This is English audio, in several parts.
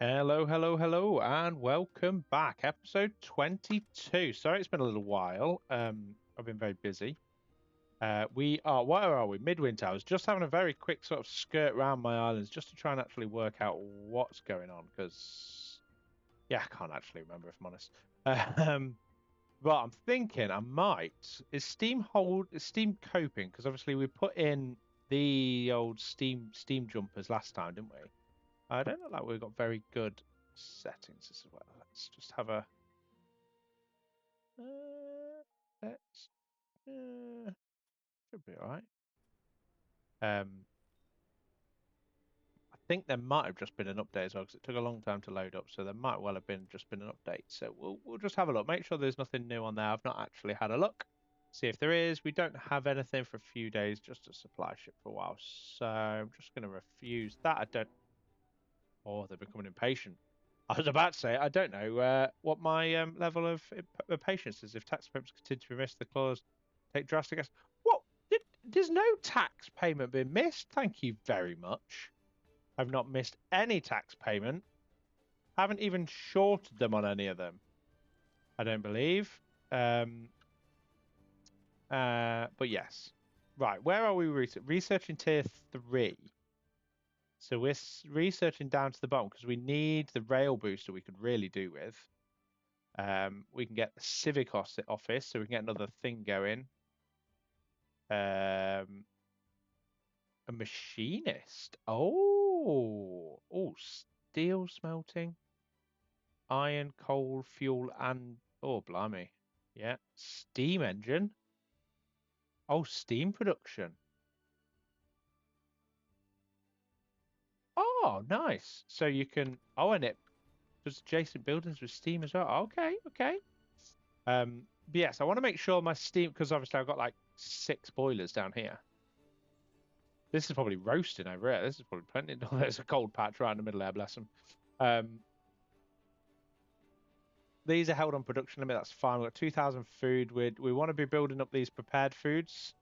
Hello, hello, hello, and welcome back. Episode 22. Sorry, it's been a little while. I've been very busy. Where are we? Midwinter. I was just having a very quick sort of skirt around my islands just to try and actually work out what's going on, because, yeah, I can't actually remember if I'm honest. But I'm thinking I might. Is Steam coping? Because obviously we put in the old Steam jumpers last time, didn't we? I don't look like we've got very good settings as well. Let's just have a. Let's. Should be all right. I think there might have just been an update as well because it took a long time to load up. So there might well have been just been an update. So we'll just have a look. Make sure there's nothing new on there. I've not actually had a look. See if there is. We don't have anything for a few days. Just a supply ship for a while. So I'm just going to refuse that. I don't. Oh, they're becoming impatient. I was about to say, I don't know what my level of patience is. If tax payments continue to be missed, the clause take drastic action. What? There's no tax payment being missed. Thank you very much. I've not missed any tax payment. Haven't even shorted them on any of them. I don't believe. But yes. Right, where are we researching tier 3? So we're researching down to the bottom because we need the rail booster we could really do with. We can get the civic office, so we can get another thing going. A machinist. Oh, steel smelting, iron, coal, fuel, and blimey, yeah, steam engine. Oh, steam production. Oh, nice. So you can. Oh, and it does adjacent buildings with steam as well. Okay, okay. But yes, I want to make sure my steam, because obviously I've got like 6 boilers down here. This is probably roasting over here. This is probably plenty. No, there's a cold patch right in the middle there, bless them. These are held on production limit. That's fine. We've got 2,000 food. We want to be building up these prepared foods.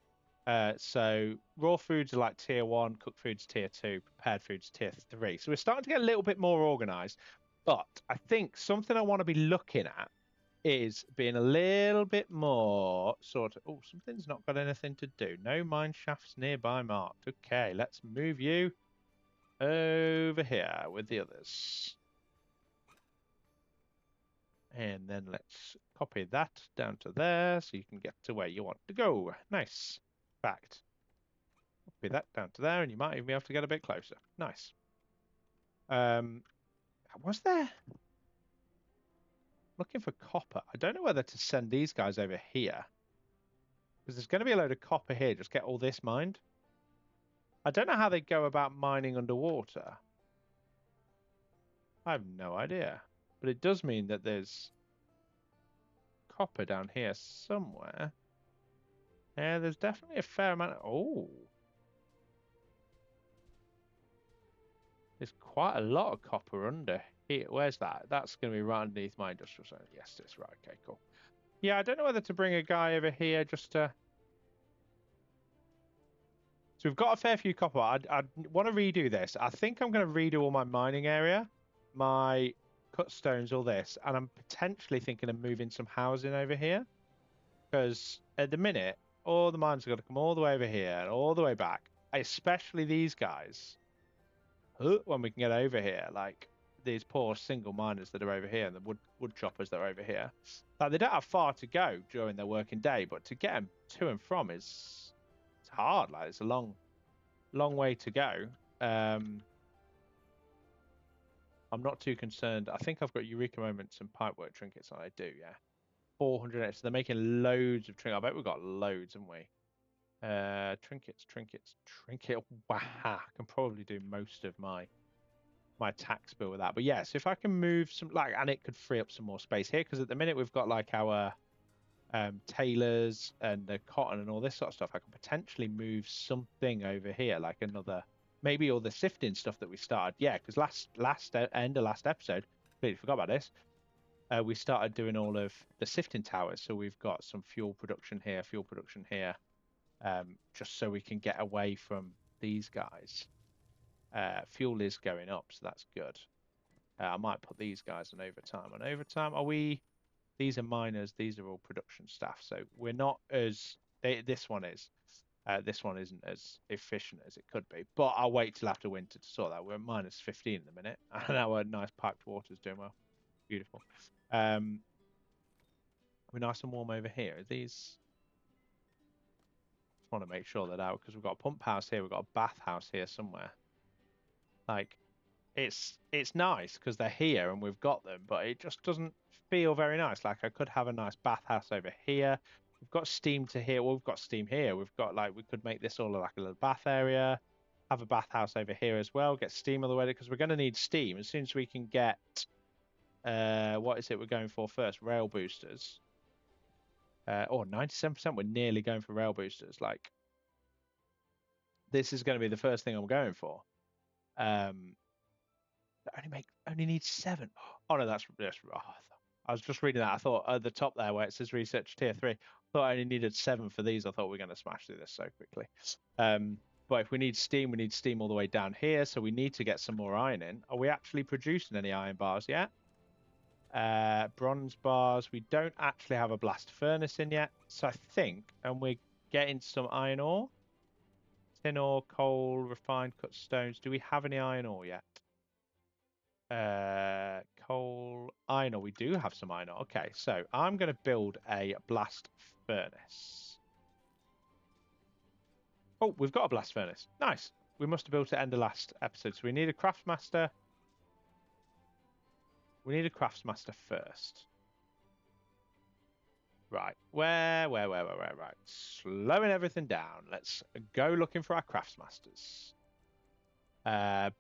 So raw foods are like tier 1, cooked foods tier 2, prepared foods tier 3. So we're starting to get a little bit more organized. But I think something I want to be looking at is being a little bit more sort of. Oh, something's not got anything to do. No mine shafts nearby marked. Okay, let's move you over here with the others. And then let's copy that down to there so you can get to where you want to go. Nice. Fact. Copy that down to there and you might even be able to get a bit closer. Nice. Was there? Looking for copper. I don't know whether to send these guys over here. Because there's going to be a load of copper here. Just get all this mined. I don't know how they go about mining underwater. I have no idea. But it does mean that there's copper down here somewhere. Yeah, there's definitely a fair amount of... Oh. There's quite a lot of copper under here. Where's that? That's going to be right underneath my industrial zone. Yes, it's right. Okay, cool. Yeah, I don't know whether to bring a guy over here just to... So we've got a fair few copper. I want to redo this. I think I'm going to redo all my mining area, my cut stones, all this, and I'm potentially thinking of moving some housing over here. Because at the minute, all the mines have got to come all the way over here and all the way back. Especially these guys. When we can get over here, like these poor single miners that are over here and the wood choppers that are over here. Like they don't have far to go during their working day, but to get them to and from it's hard. Like it's a long way to go. I'm not too concerned. I think I've got Eureka Moments and Pipework trinkets. I do, yeah. 400 extra. They're making loads of trinkets. I bet we've got loads, haven't we? Trinkets. Wow, I can probably do most of my tax bill with that. But yes, if I can move some, like, and it could free up some more space here, because at the minute we've got like our tailors and the cotton and all this sort of stuff. I could potentially move something over here, like another, maybe all the sifting stuff that we started. Yeah, because last episode, completely forgot about this. We started doing all of the sifting towers. So we've got some fuel production here, just so we can get away from these guys. Fuel is going up, so that's good. I might put these guys on overtime. On overtime, are we? These are miners. These are all production staff. So we're not as this one is. This one isn't as efficient as it could be. But I'll wait till after winter to sort that. We're at -15 in the minute, and our nice piped water's doing well. Beautiful. We're nice and warm over here. Are these? Just want to make sure that out because we've got a pump house here. We've got a bathhouse here somewhere. Like it's nice because they're here and we've got them, but it just doesn't feel very nice. Like I could have a nice bathhouse over here. We've got steam to here. Well, we've got steam here. We've got like we could make this all like a little bath area. Have a bathhouse over here as well. Get steam all the way because we're going to need steam as soon as we can get. What is it we're going for first? Rail boosters. 97%. We're nearly going for rail boosters. Like this is going to be the first thing I'm going for. Only needs 7. Oh no, that's oh, I was just reading that. I thought at the top there where it says research tier 3, I thought I only needed 7 for these. I thought we were going to smash through this so quickly. But if we need steam all the way down here, so we need to get some more iron in. Are we actually producing any iron bars yet? Bronze bars. We don't actually have a blast furnace in yet, so I think, and we're getting some iron ore, tin ore, coal, refined cut stones. Do we have any iron ore yet? Coal, iron ore. We do have some iron ore. Okay, so I'm going to build a blast furnace. Oh, we've got a blast furnace. Nice. We must have built it end of last episode. So we need a craftsmaster. We need a craftsmaster first. Right. Where? Right. Slowing everything down. Let's go looking for our craftsmasters.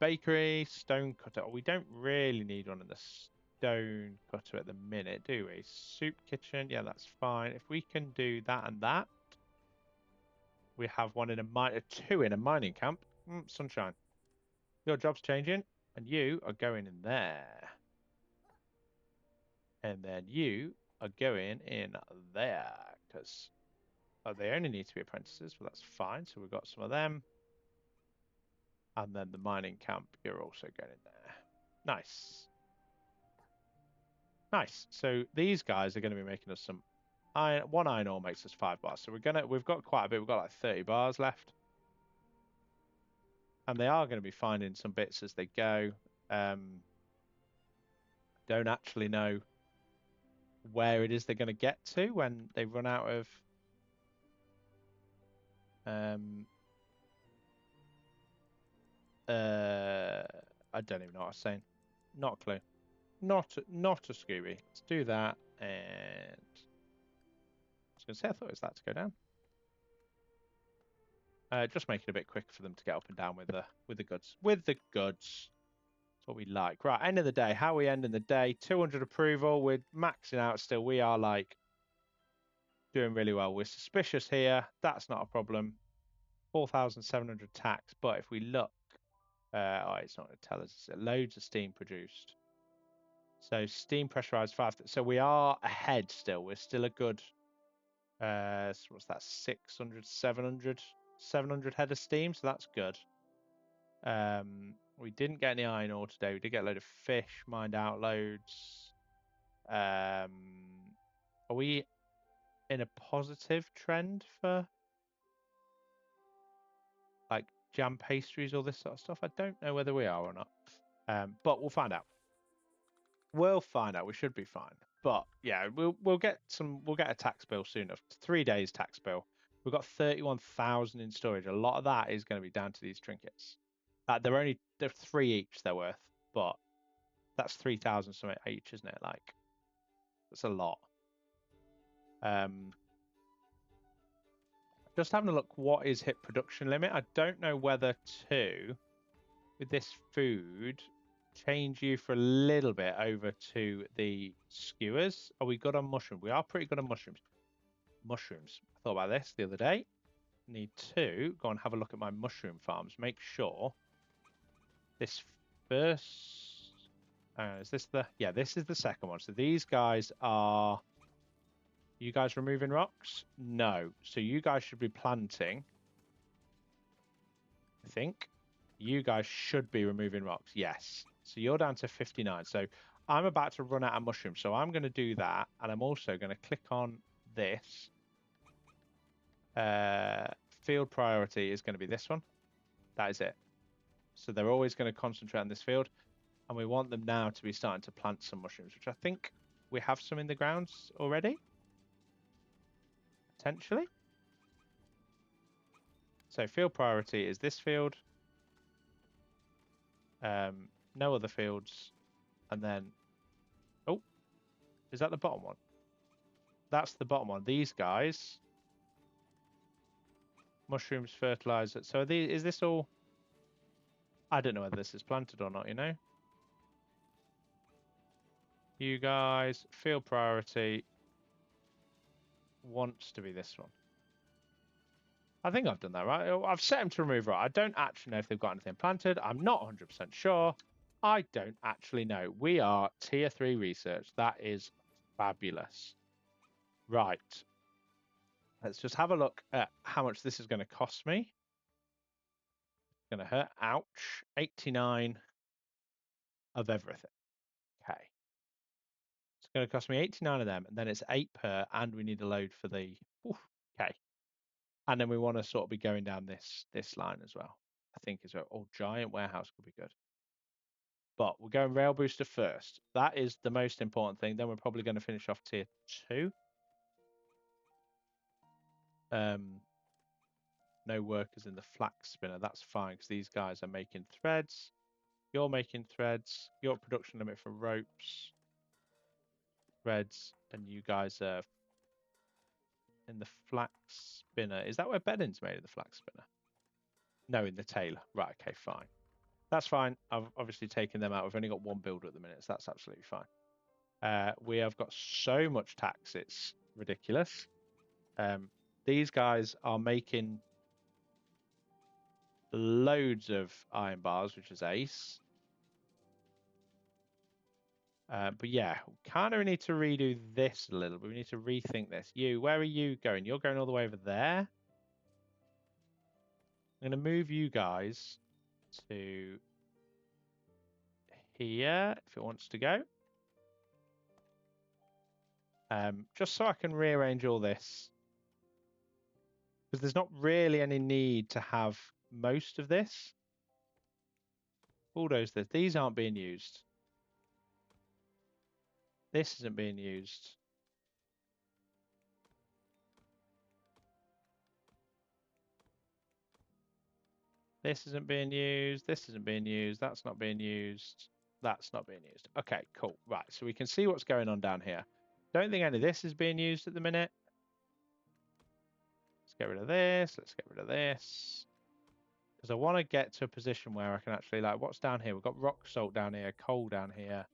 Bakery, stone cutter. We don't really need one in the stone cutter at the minute, do we? Soup kitchen. Yeah, that's fine. If we can do that and that. We have one in a mine, 2 in a mining camp. Sunshine. Your job's changing, and you are going in there. And then you are going in there, because they only need to be apprentices, but that's fine. So we've got some of them. And then the mining camp, you're also going in there. Nice. Nice. So these guys are going to be making us some iron. 1 iron ore makes us 5 bars. So we've got quite a bit. We've got like 30 bars left. And they are going to be finding some bits as they go. Don't actually know where it is they're going to get to when they run out of I don't even know what I was saying. Not a clue. Not a Scooby. Let's do that. And I was going to say I thought it was that to go down. Just make it a bit quicker for them to get up and down with the goods. With the goods. That's what we like. Right, end of the day. How are we ending the day? 200 approval. We're maxing out still. We are like doing really well. We're suspicious here. That's not a problem. 4,700 tax. But if we look, it's not going to tell us. Loads of steam produced. So steam pressurized 5. So we are ahead still. We're still a good. What's that? 600, 700 head of steam. So that's good. We didn't get any iron ore today. We did get a load of fish mined out loads. Are we in a positive trend for like jam pastries, all this sort of stuff? I don't know whether we are or not. But we'll find out. We'll find out. We should be fine. But yeah, we'll get a tax bill soon enough. 3 days tax bill. We've got 31,000 in storage. A lot of that is going to be down to these trinkets. They're 3 each they're worth, but that's 3,000 something each, isn't it? Like that's a lot. Just having a look, what is hit production limit? I don't know whether to, with this food, change you for a little bit over to the skewers. Are we good on mushrooms? We are pretty good on mushrooms. Mushrooms. I thought about this the other day. Need to go and have a look at my mushroom farms. Make sure this first. Is this the? Yeah, this is the second one. So these guys are. You guys removing rocks? No. So you guys should be planting. I think. You guys should be removing rocks. Yes. So you're down to 59. So I'm about to run out of mushrooms. So I'm going to do that. And I'm also going to click on this. Field priority is going to be this one. That is it. So they're always going to concentrate on this field. And we want them now to be starting to plant some mushrooms, which I think we have some in the grounds already. Potentially. So field priority is this field. No other fields. And then, oh, is that the bottom one? That's the bottom one. These guys, mushrooms, fertilizer. So is this all? I don't know whether this is planted or not, you know. You guys, field priority wants to be this one. I think I've done that right. I've set them to remove right. I don't actually know if they've got anything planted. I'm not 100% sure. I don't actually know. We are tier 3 research. That is fabulous. Right. Let's just have a look at how much this is going to cost me. It's going to hurt. Ouch. 89 of everything. Okay. It's going to cost me 89 of them, and then it's 8 per, and we need a load for the... Oof, okay. And then we want to sort of be going down this line as well, I think as well. Oh, giant warehouse could be good. But we're going rail booster first. That is the most important thing. Then we're probably going to finish off tier 2. No workers in the flax spinner. That's fine because these guys are making threads. You're making threads. You're at production limit for ropes, threads, and you guys are in the flax spinner. Is that where bedding's made in the flax spinner? No, in the tailor. Right, okay, fine. That's fine. I've obviously taken them out. We've only got one builder at the minute, so that's absolutely fine. We have got so much tax, it's ridiculous. These guys are making loads of iron bars, which is ace. But yeah, kind of need to redo this a little bit. We need to rethink this. Where are you going? You're going all the way over there. I'm going to move you guys to here if it wants to go. Just so I can rearrange all this. Because there's not really any need to have most of this. Bulldoze this. These aren't being used. This isn't being used. This isn't being used. This isn't being used. That's not being used. That's not being used. Okay, cool. Right, so we can see what's going on down here. Don't think any of this is being used at the minute. Let's get rid of this. Let's get rid of this. Because I want to get to a position where I can actually, like, what's down here? We've got rock salt down here, coal down here.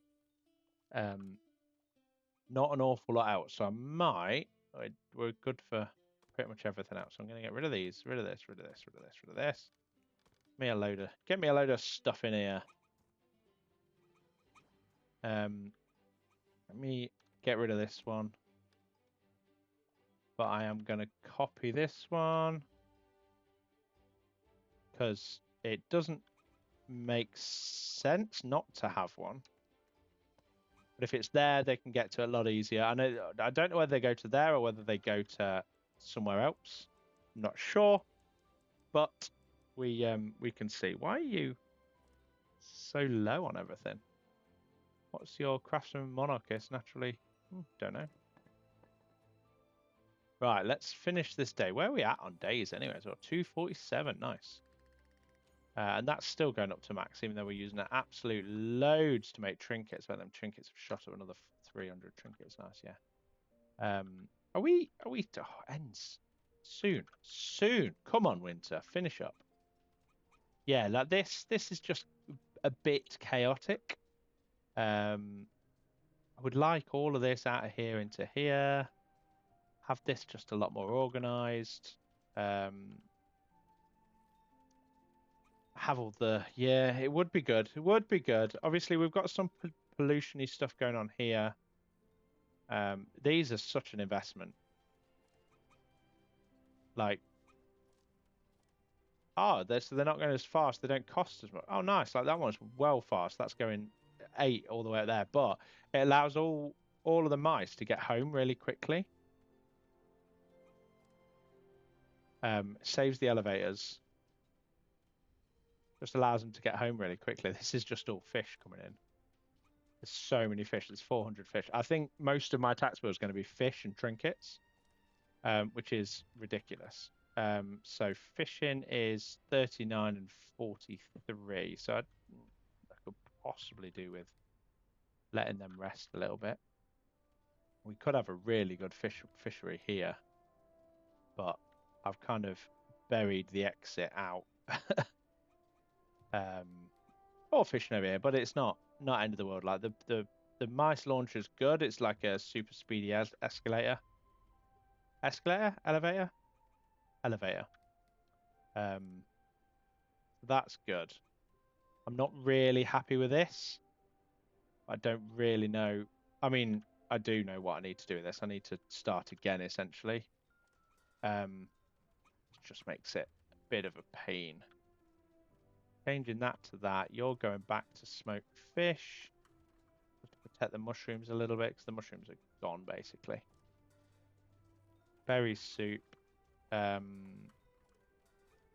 Not an awful lot else. So I might, we're good for pretty much everything else. So I'm going to get rid of these, rid of this, rid of this, rid of this, rid of this. Get me a load of stuff in here. Let me get rid of this one. But I am going to copy this one. Because it doesn't make sense not to have one. But if it's there, they can get to it a lot easier. I don't know whether they go to there or whether they go to somewhere else. I'm not sure. But we can see. Why are you so low on everything? What's your craftsman monarchist naturally? Don't know. Right, let's finish this day. Where are we at on days anyway? So 247, nice. And that's still going up to max, even though we're using it absolute loads to make trinkets. But them trinkets have shot up another 300 trinkets. Nice, yeah. Are we? Oh, ends soon. Come on, winter, finish up. Yeah, like this is just a bit chaotic. I would like all of this out of here into here. Have this just a lot more organized. Have all the, yeah, it would be good. It would be good. Obviously, we've got some pollution-y stuff going on here. These are such an investment. Like, Oh, so they're not going as fast. They don't cost as much. Oh, nice. Like that one's well fast. That's going 8 all the way up there. But it allows all of the mice to get home really quickly. Saves the elevators. Just allows them to get home really quickly. This is just all fish coming in. There's so many fish. There's 400 fish. I think most of my tax bill is going to be fish and trinkets, which is ridiculous. So fishing is 39 and 43. So I could possibly do with letting them rest a little bit. We could have a really good fishery here, but I've kind of buried the exit out. Or fishing over here, but it's not end of the world. Like the mice launcher is good. It's like a super speedy elevator. That's good. I'm not really happy with this. I don't really know. I mean, I do know what I need to do with this. I need to start again, essentially. It just makes it a bit of a pain. Changing that to that. You're going back to smoked fish. Just to protect the mushrooms a little bit, because the mushrooms are gone, basically. Berry soup. I'm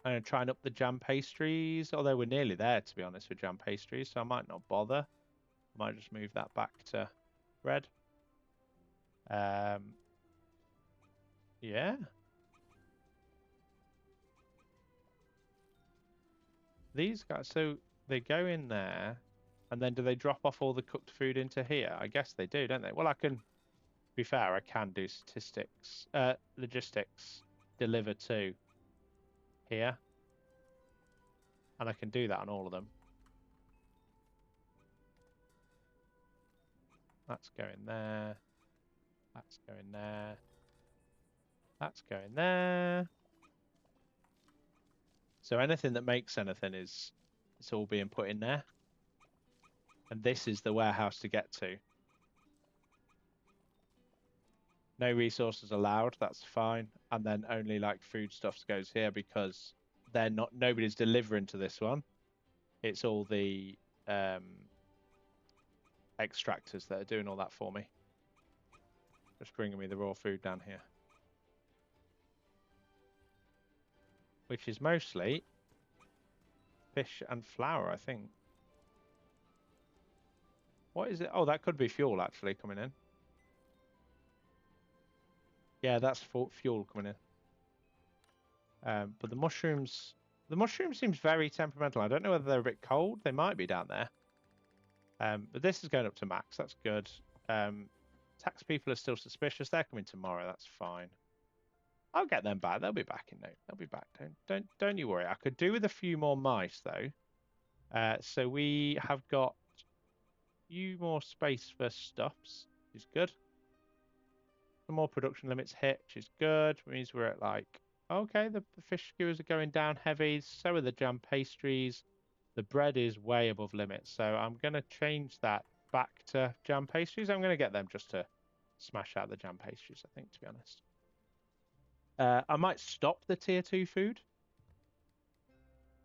going to try and up the jam pastries, although we're nearly there, to be honest, with jam pastries, so I might not bother. I might just move that back to bread. Yeah. These guys, so they go in there, and then do they drop off all the cooked food into here? I guess they do, don't they? Well, to be fair, I can do logistics, deliver to here, and I can do that on all of them. That's going there. That's going there. That's going there. So anything that makes anything it's all being put in there. And this is the warehouse to get to. No resources allowed, that's fine. And then only like foodstuffs goes here because nobody's delivering to this one. It's all the extractors that are doing all that for me. Just bringing me the raw food down here. Which is mostly fish and flour, I think. What is it? Oh, that could be fuel actually coming in. Yeah, that's fuel coming in. But the mushrooms seems very temperamental. I don't know whether they're a bit cold. They might be down there. But this is going up to max. That's good. Tax people are still suspicious. They're coming tomorrow. That's fine. I'll get them back. They'll be back in no. They'll be back. Don't you worry. I could do with a few more mice though. So we have got a few more space for stuffs, which is good. Some more production limits hit, which is good. Which means we're at like, okay, the fish skewers are going down heavy. So are the jam pastries. The bread is way above limits. So I'm going to change that back to jam pastries. I'm going to get them just to smash out the jam pastries, I think, to be honest. I might stop the tier 2 food.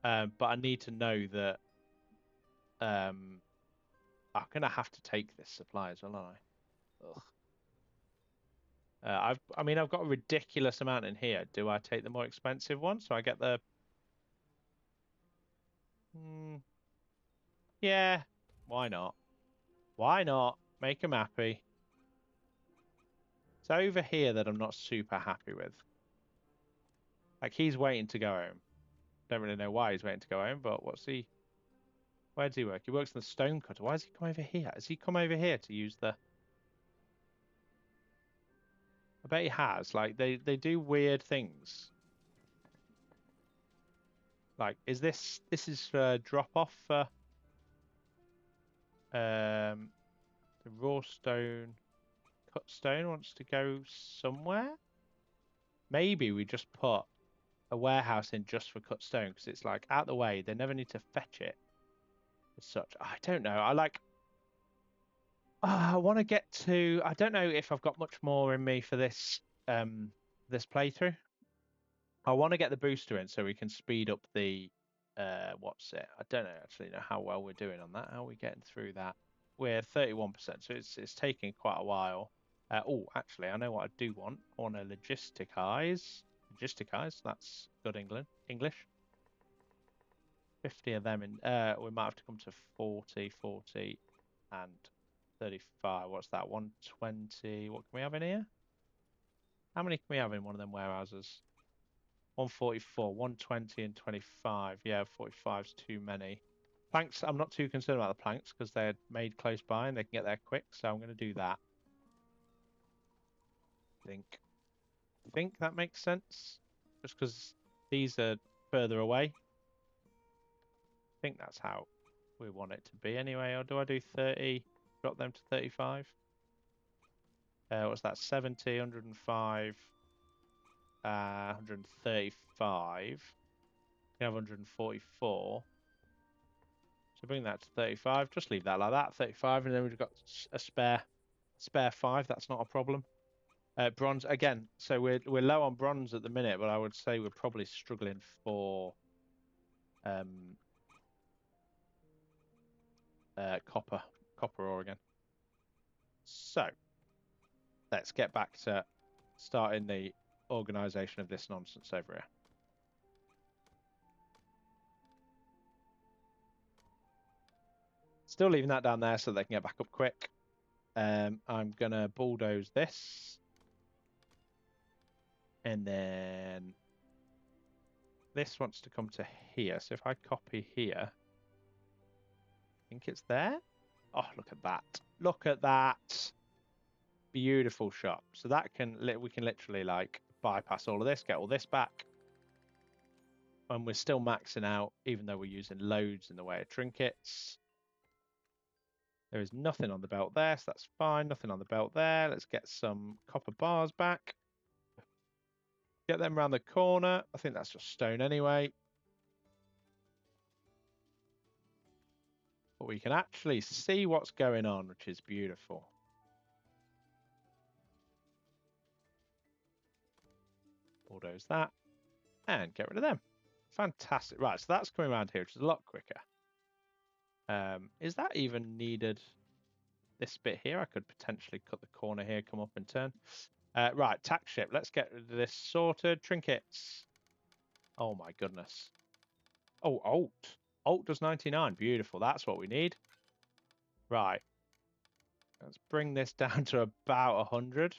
But I need to know that I'm going to have to take this supply as well, aren't I? Ugh. I've got a ridiculous amount in here. Do I take the more expensive one? So I get the... Yeah, why not? Why not? Make them happy. It's over here that I'm not super happy with. Like, he's waiting to go home. Don't really know why he's waiting to go home, but where does he work? He works in the stone cutter. Why has he come over here? Has he come over here to use the... I bet he has. Like, they do weird things. Like, this is drop off for the raw stone, cut stone wants to go somewhere. Maybe we just put a warehouse in just for cut stone because it's like out the way. They never need to fetch it as such. I don't know. I want to get to. I don't know if I've got much more in me for this this playthrough. I want to get the booster in so we can speed up the what's it? I don't actually know how well we're doing on that. How are we getting through that? We're 31%, so it's taking quite a while. Oh, actually, I know what I do want. I want to logisticize. Logisticize, that's good English. 50 of them in. We might have to come to 40, 40, and 35. What's that? 120. What can we have in here? How many can we have in one of them warehouses? 144, 120, and 25. Yeah, 45 is too many. Planks, I'm not too concerned about the planks because they're made close by and they can get there quick, so I'm going to do that. I think that makes sense. Just because these are further away. I think that's how we want it to be anyway. Or do I do 30? Drop them to 35? What's that? 70, 105, 135. We have 144. So bring that to 35. Just leave that like that, 35, and then we've got a spare 5. That's not a problem. Bronze again. So we're low on bronze at the minute, but I would say we're probably struggling for copper ore again. So let's get back to starting the organisation of this nonsense over here. Still leaving that down there so they can get back up quick. I'm going to bulldoze this. And then this wants to come to here. So if I copy here, I think it's there. Oh, look at that. Look at that. Beautiful shot. So that we can literally like bypass all of this, get all this back. And we're still maxing out, even though we're using loads in the way of trinkets. There is nothing on the belt there, so that's fine. Nothing on the belt there. Let's get some copper bars back. Get them around the corner. I think that's just stone anyway. But we can actually see what's going on, which is beautiful. Bulldoze that and get rid of them. Fantastic. Right, so that's coming around here, which is a lot quicker. Is that even needed? This bit here, I could potentially cut the corner here, come up and turn. Right, tack ship. Let's get rid of this sorted. Trinkets. Oh my goodness. Oh, alt. Alt does 99. Beautiful. That's what we need. Right. Let's bring this down to about 100.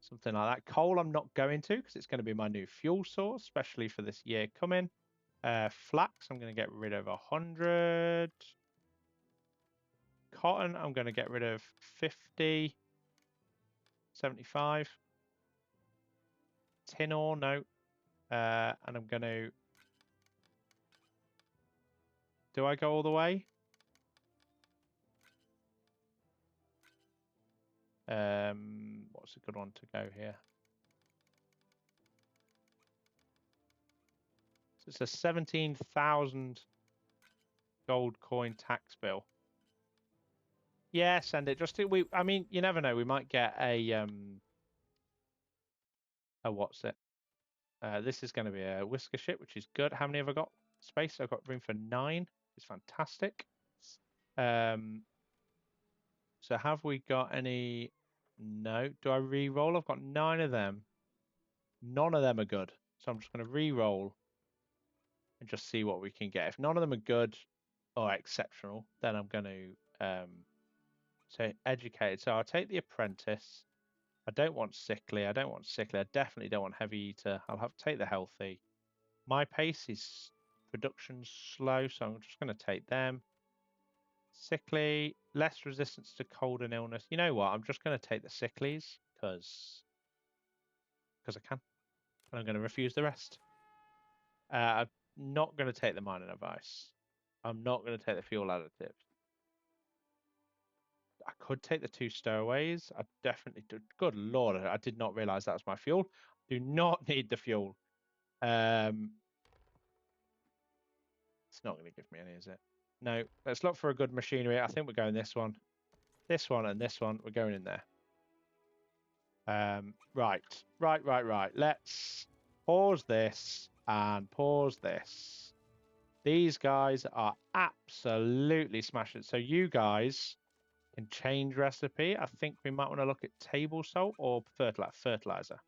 Something like that. Coal I'm not going to because it's going to be my new fuel source, especially for this year coming. Flax I'm going to get rid of 100. Cotton I'm going to get rid of 50. 75. Tin ore, no. And I'm going to... Do I go all the way? What's a good one to go here? So it's a 17,000 gold coin tax bill. Yeah, send it. I mean, you never know. We might get a what's it? This is going to be a whisker ship, which is good. How many have I got? Space. I've got room for 9. It's fantastic. So have we got any? No. Do I re-roll? I've got 9 of them. None of them are good. So I'm just going to re-roll and just see what we can get. If none of them are good or exceptional, then I'm going to say educated. So I'll take the apprentice. I don't want sickly. I definitely don't want heavy eater. I'll have to take the healthy. My pace is production slow, so I'm just going to take them. Sickly, less resistance to cold and illness. You know what? I'm just going to take the sicklies because I can. And I'm going to refuse the rest. I'm not going to take the mining advice. I'm not going to take the fuel additives. I could take the 2 stowaways. I definitely do. Good lord, I did not realize that was my fuel. Do not need the fuel. It's not going to give me any, is it? No. Let's look for a good machinery. I think we're going this one, and this one. We're going in there. Right. Let's pause this and pause this. These guys are absolutely smashing. So you guys can change recipe. I think we might want to look at table salt or fertilizer.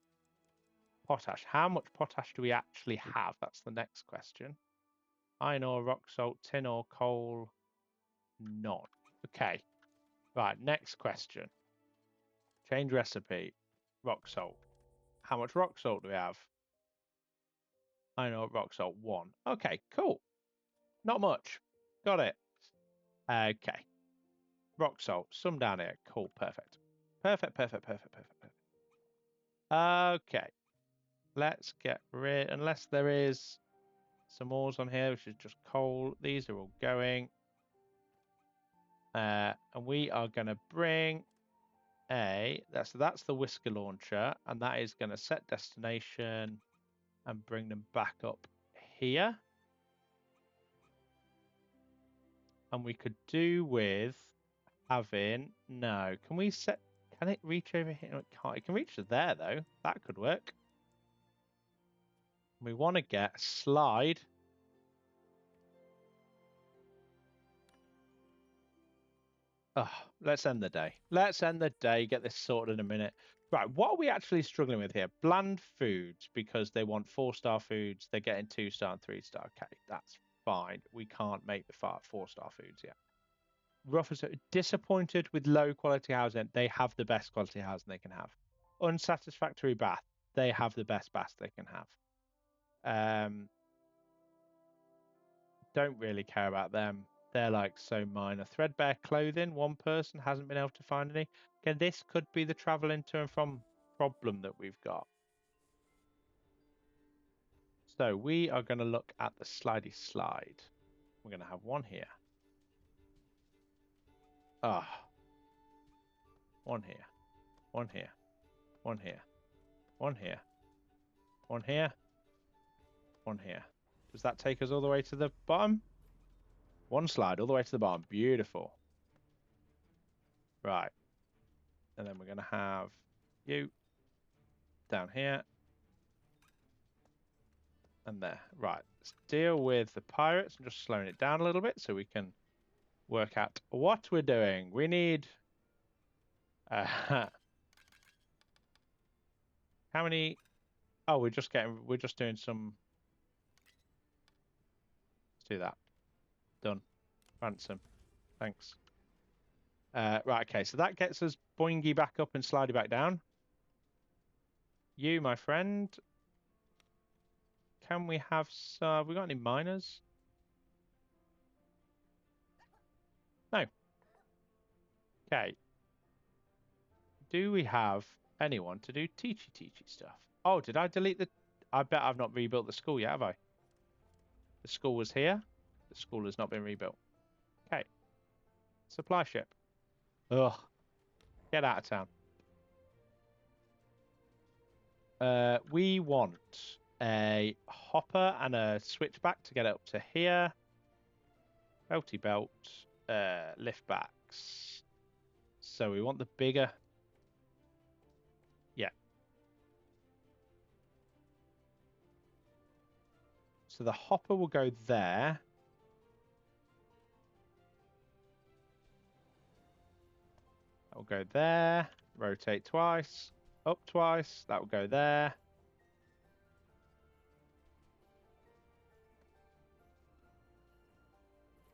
Potash. How much potash do we actually have? That's the next question. Iron ore, rock salt, tin ore, coal, none. Okay. Right, next question. Change recipe. Rock salt. How much rock salt do we have? Iron ore, rock salt, 1. Okay, cool. Not much. Got it. Okay. Rock salt. Some down here. Cool. Perfect. Perfect. Okay. Let's get rid, unless there is some ores on here, which is just coal. These are all going. And we are going to bring that's the whisker launcher, and that is going to set destination and bring them back up here. And we could do with having, no, can we set, can it reach over here? No, it can't. It can reach to there though. That could work. We want to get a slide. Oh, let's end the day. Let's end the day. Get this sorted in a minute. Right, what are we actually struggling with here? Bland foods, because they want 4-star foods. They're getting 2-star and 3-star. Okay, that's fine. We can't make the 4-star foods yet. Disappointed with low quality housing. They have the best quality housing they can have. Unsatisfactory bath. They have the best bath they can have. Don't really care about them. They're like so minor. Threadbare clothing. One person hasn't been able to find any. Again, this could be the traveling to and from problem that we've got. So we are going to look at the slidey slide. We're going to have one here. Ah. One here. One here. One here. One here. One here. One here. Does that take us all the way to the bottom? One slide all the way to the bottom. Beautiful. Right. And then we're going to have you down here. And there. Right. Let's deal with the pirates and just slowing it down a little bit so we can work out what we're doing. We need... how many... Oh, we're just doing some... Let's do that. Done. Ransom. Thanks. Right, okay, so that gets us boingy back up and slidey back down. You, my friend. Can we have have we got any miners? No. Okay. Do we have anyone to do teachy stuff? Oh, did I delete the... I bet I've not rebuilt the school yet, have I? The school was here. The school has not been rebuilt. Okay. Supply ship. Ugh. Get out of town. We want a hopper and a switchback to get it up to here. Belty belt. Lift backs. So we want the bigger... Yeah. So the hopper will go there. That will go there. Rotate twice. Up twice. That will go there.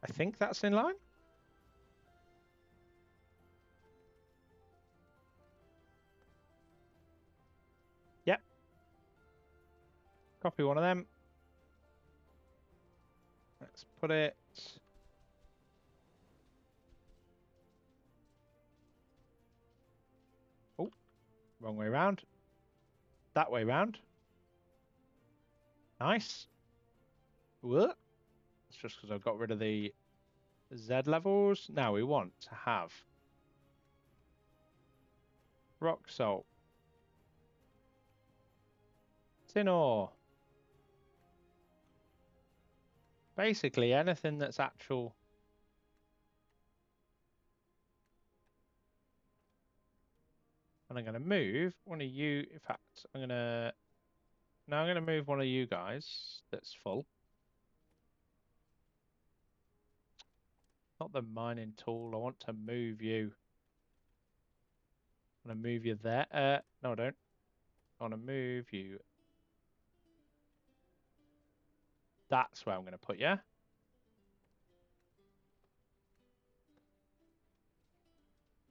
I think that's in line. Yep. Copy one of them. Let's put it... Oh, wrong way around. That way round. Nice. What? It's just because I've got rid of the Z levels. Now we want to have rock salt, tin ore. Basically anything that's actual. And I'm going to move one of you. In fact, I'm going to... Now I'm going to move one of you guys that's full. Not the mining tool. I want to move you. I want to move you there. No, I don't. I want to move you. That's where I'm going to put you.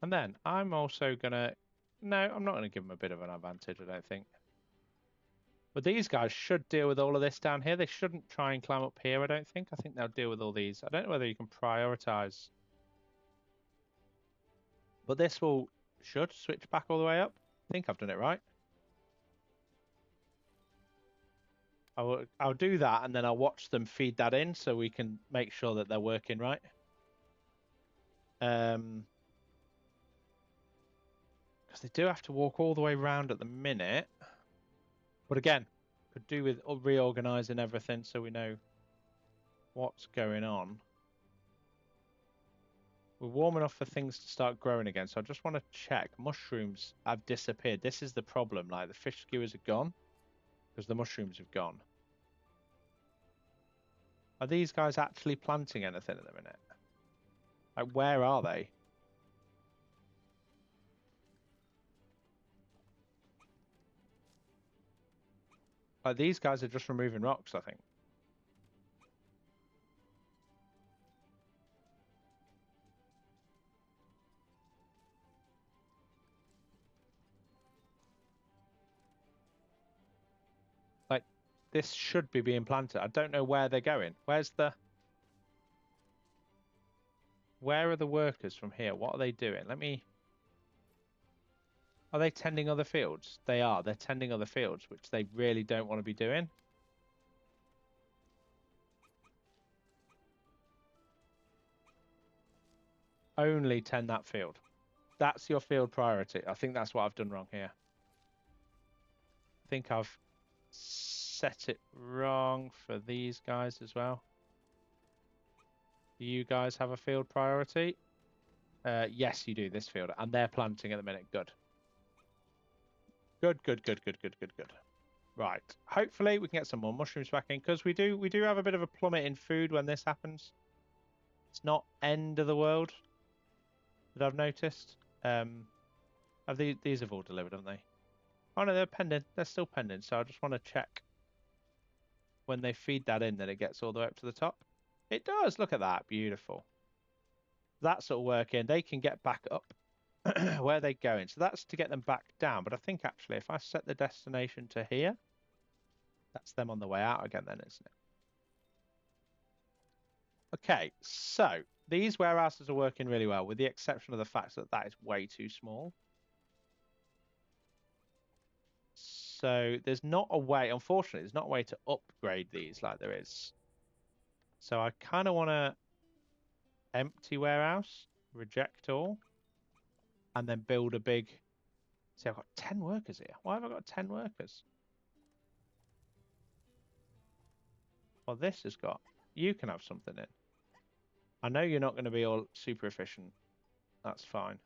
And then I'm also going to... No, I'm not going to give them a bit of an advantage, I don't think. But these guys should deal with all of this down here. They shouldn't try and climb up here, I don't think. I think they'll deal with all these. I don't know whether you can prioritize. But this should switch back all the way up. I think I've done it right. I'll do that, and then I'll watch them feed that in so we can make sure that they're working right. Because they do have to walk all the way around at the minute. But again, could do with reorganizing everything so we know what's going on. We're warm enough for things to start growing again, so I just want to check. Mushrooms have disappeared. This is the problem. Like, the fish skewers are gone because the mushrooms have gone. Are these guys actually planting anything at the minute? Like, where are they? Like, these guys are just removing rocks, I think. Like, this should be being planted. I don't know where they're going. Where are the workers from here? What are they doing? Are they tending other fields? They are. They're tending other fields, which they really don't want to be doing. Only tend that field. That's your field priority. I think that's what I've done wrong here. I think I've set it wrong for these guys as well. Do you guys have a field priority? Yes, you do, this field. And they're planting at the minute. Good. Good. Right. Hopefully we can get some more mushrooms back in, because we do have a bit of a plummet in food when this happens. It's not end of the world that I've noticed. These have all delivered, haven't they? Oh no, they're pending. They're still pending. So I just want to check when they feed that in that it gets all the way up to the top. It does. Look at that. Beautiful. That's all working. They can get back up. Where are they going? So that's to get them back down. But I think actually if I set the destination to here, that's them on the way out again then, isn't it? Okay, so these warehouses are working really well, with the exception of the fact that that is way too small. So there's not a way, unfortunately, there's not a way to upgrade these like there is. So I kind of want to empty warehouse, reject all, and then build a big... See, I've got 10 workers here. Why have I got 10 workers? Well, this has got... You can have something in. I know you're not going to be all super efficient. That's fine.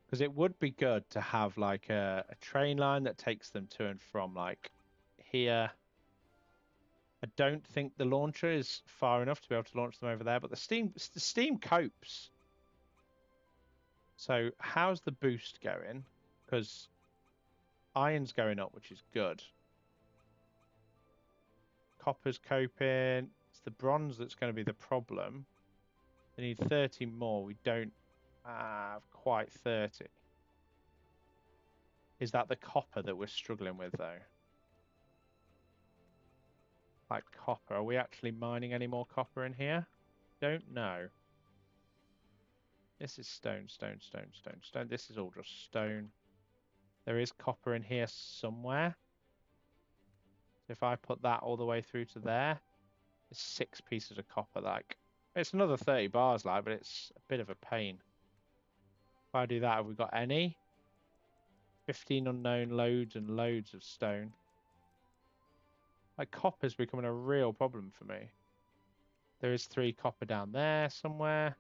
Because it would be good to have like a train line that takes them to and from like here. I don't think the launcher is far enough to be able to launch them over there, but the steam copes. So how's the boost going? Because iron's going up, which is good. Copper's coping. It's the bronze that's going to be the problem. They need 30 more. We don't have quite 30. Is that the copper that we're struggling with, though? Like copper. Are we actually mining any more copper in here? Don't know. This is stone. This is all just stone. There is copper in here somewhere. So if I put that all the way through to there, it's 6 pieces of copper. Like, it's another 30 bars, like, but it's a bit of a pain. If I do that, have we got any? 15 unknown, loads and loads of stone. Like, copper's becoming a real problem for me. There is 3 copper down there somewhere.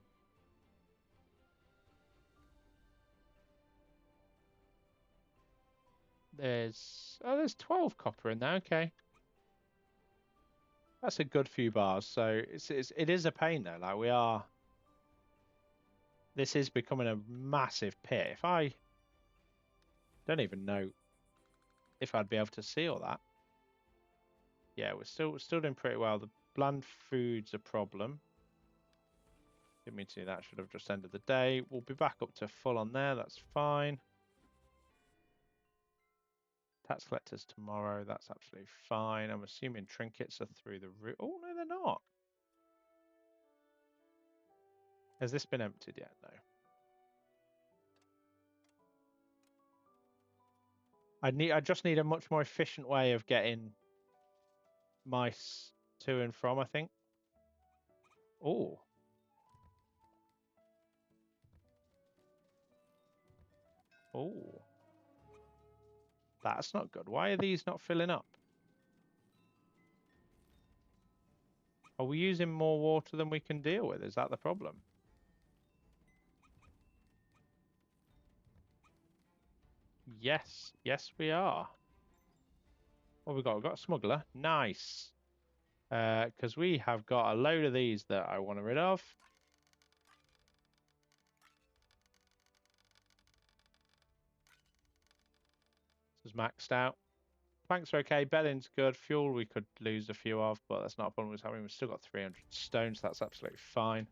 there's 12 copper in there. Okay, that's a good few bars. So it is a pain though. Like this is becoming a massive pit. If I don't even know if I'd be able to see all that. Yeah, we're still doing pretty well. The bland food's a problem. Didn't mean to do that. Should have just ended the day. We'll be back up to full on there. That's fine. Tax collectors tomorrow. That's absolutely fine. I'm assuming trinkets are through the roof. Oh, no, they're not. Has this been emptied yet? No. I just need a much more efficient way of getting mice to and from, I think. Oh. Oh. That's not good. Why are these not filling up? Are we using more water than we can deal with? Is that the problem? Yes. Yes, we are. What we got? We've got a smuggler. Nice. Because we have got a load of these that I want to rid of. This is maxed out. Planks are okay. Bedding's good. Fuel we could lose a few of, but that's not a problem. We've still got 300 stones. So that's absolutely fine.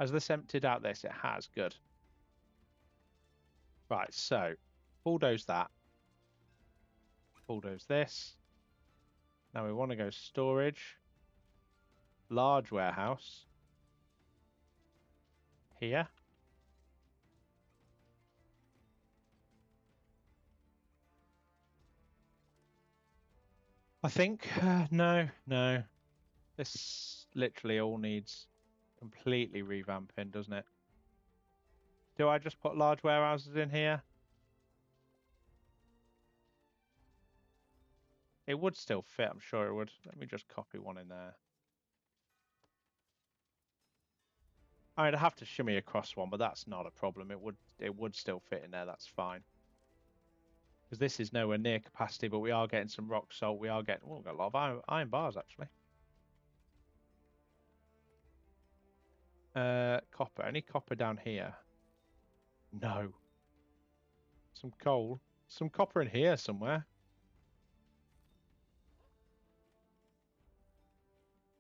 Has this emptied out this? It has. Good. Right, so bulldoze that. Bulldoze this. Now we want to go storage. Large warehouse. Here. I think, no. This literally all needs completely revamping, doesn't it? Do I just put large warehouses in here? It would still fit, I'm sure it would. Let me just copy one in there. I'd have to shimmy across one, but that's not a problem. It would still fit in there, that's fine. Because this is nowhere near capacity, but we are getting some rock salt. We are getting, we've got a lot of iron bars, actually. Copper. Any copper down here? No. Some coal. Some copper in here somewhere.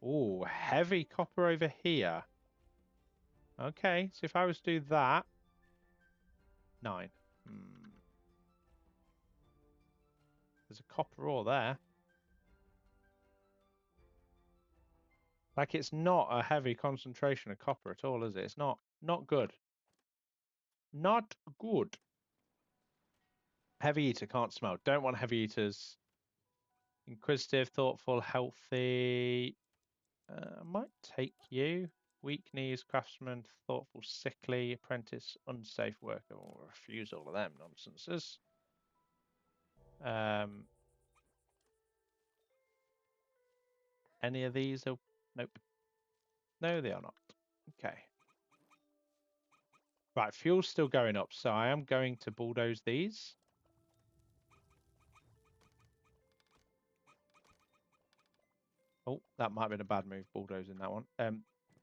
Oh, heavy copper over here. Okay, so if I was to do that, 9. There's a copper ore there. Like it's not a heavy concentration of copper at all, is it? It's not good. Not good. Heavy eater can't smell. Don't want heavy eaters. Inquisitive, thoughtful, healthy. I might take you. Weak knees, craftsman, thoughtful, sickly, apprentice, unsafe worker. We'll refuse all of them nonsenses. Any of these are... Nope. No, they are not. Okay. Right, fuel's still going up, so I am going to bulldoze these. Oh, that might have been a bad move, bulldozing that one.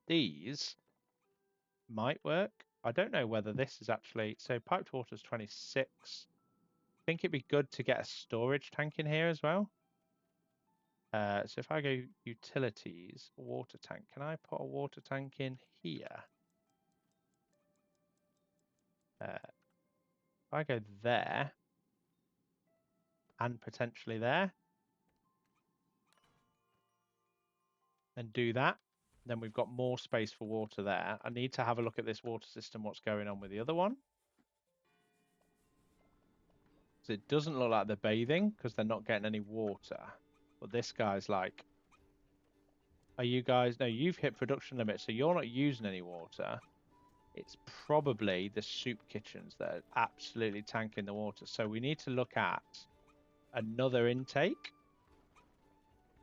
These might work. I don't know whether this is actually... So piped water is 26. I think it'd be good to get a storage tank in here as well. So if I go utilities, water tank, can I put a water tank in here? If I go there and potentially there and do that, then we've got more space for water there. I need to have a look at this water system, what's going on with the other one. So it doesn't look like they're bathing because they're not getting any water. But this guy's like, are you guys... No, you've hit production limit, so you're not using any water. It's probably the soup kitchens that are absolutely tanking the water. So we need to look at another intake,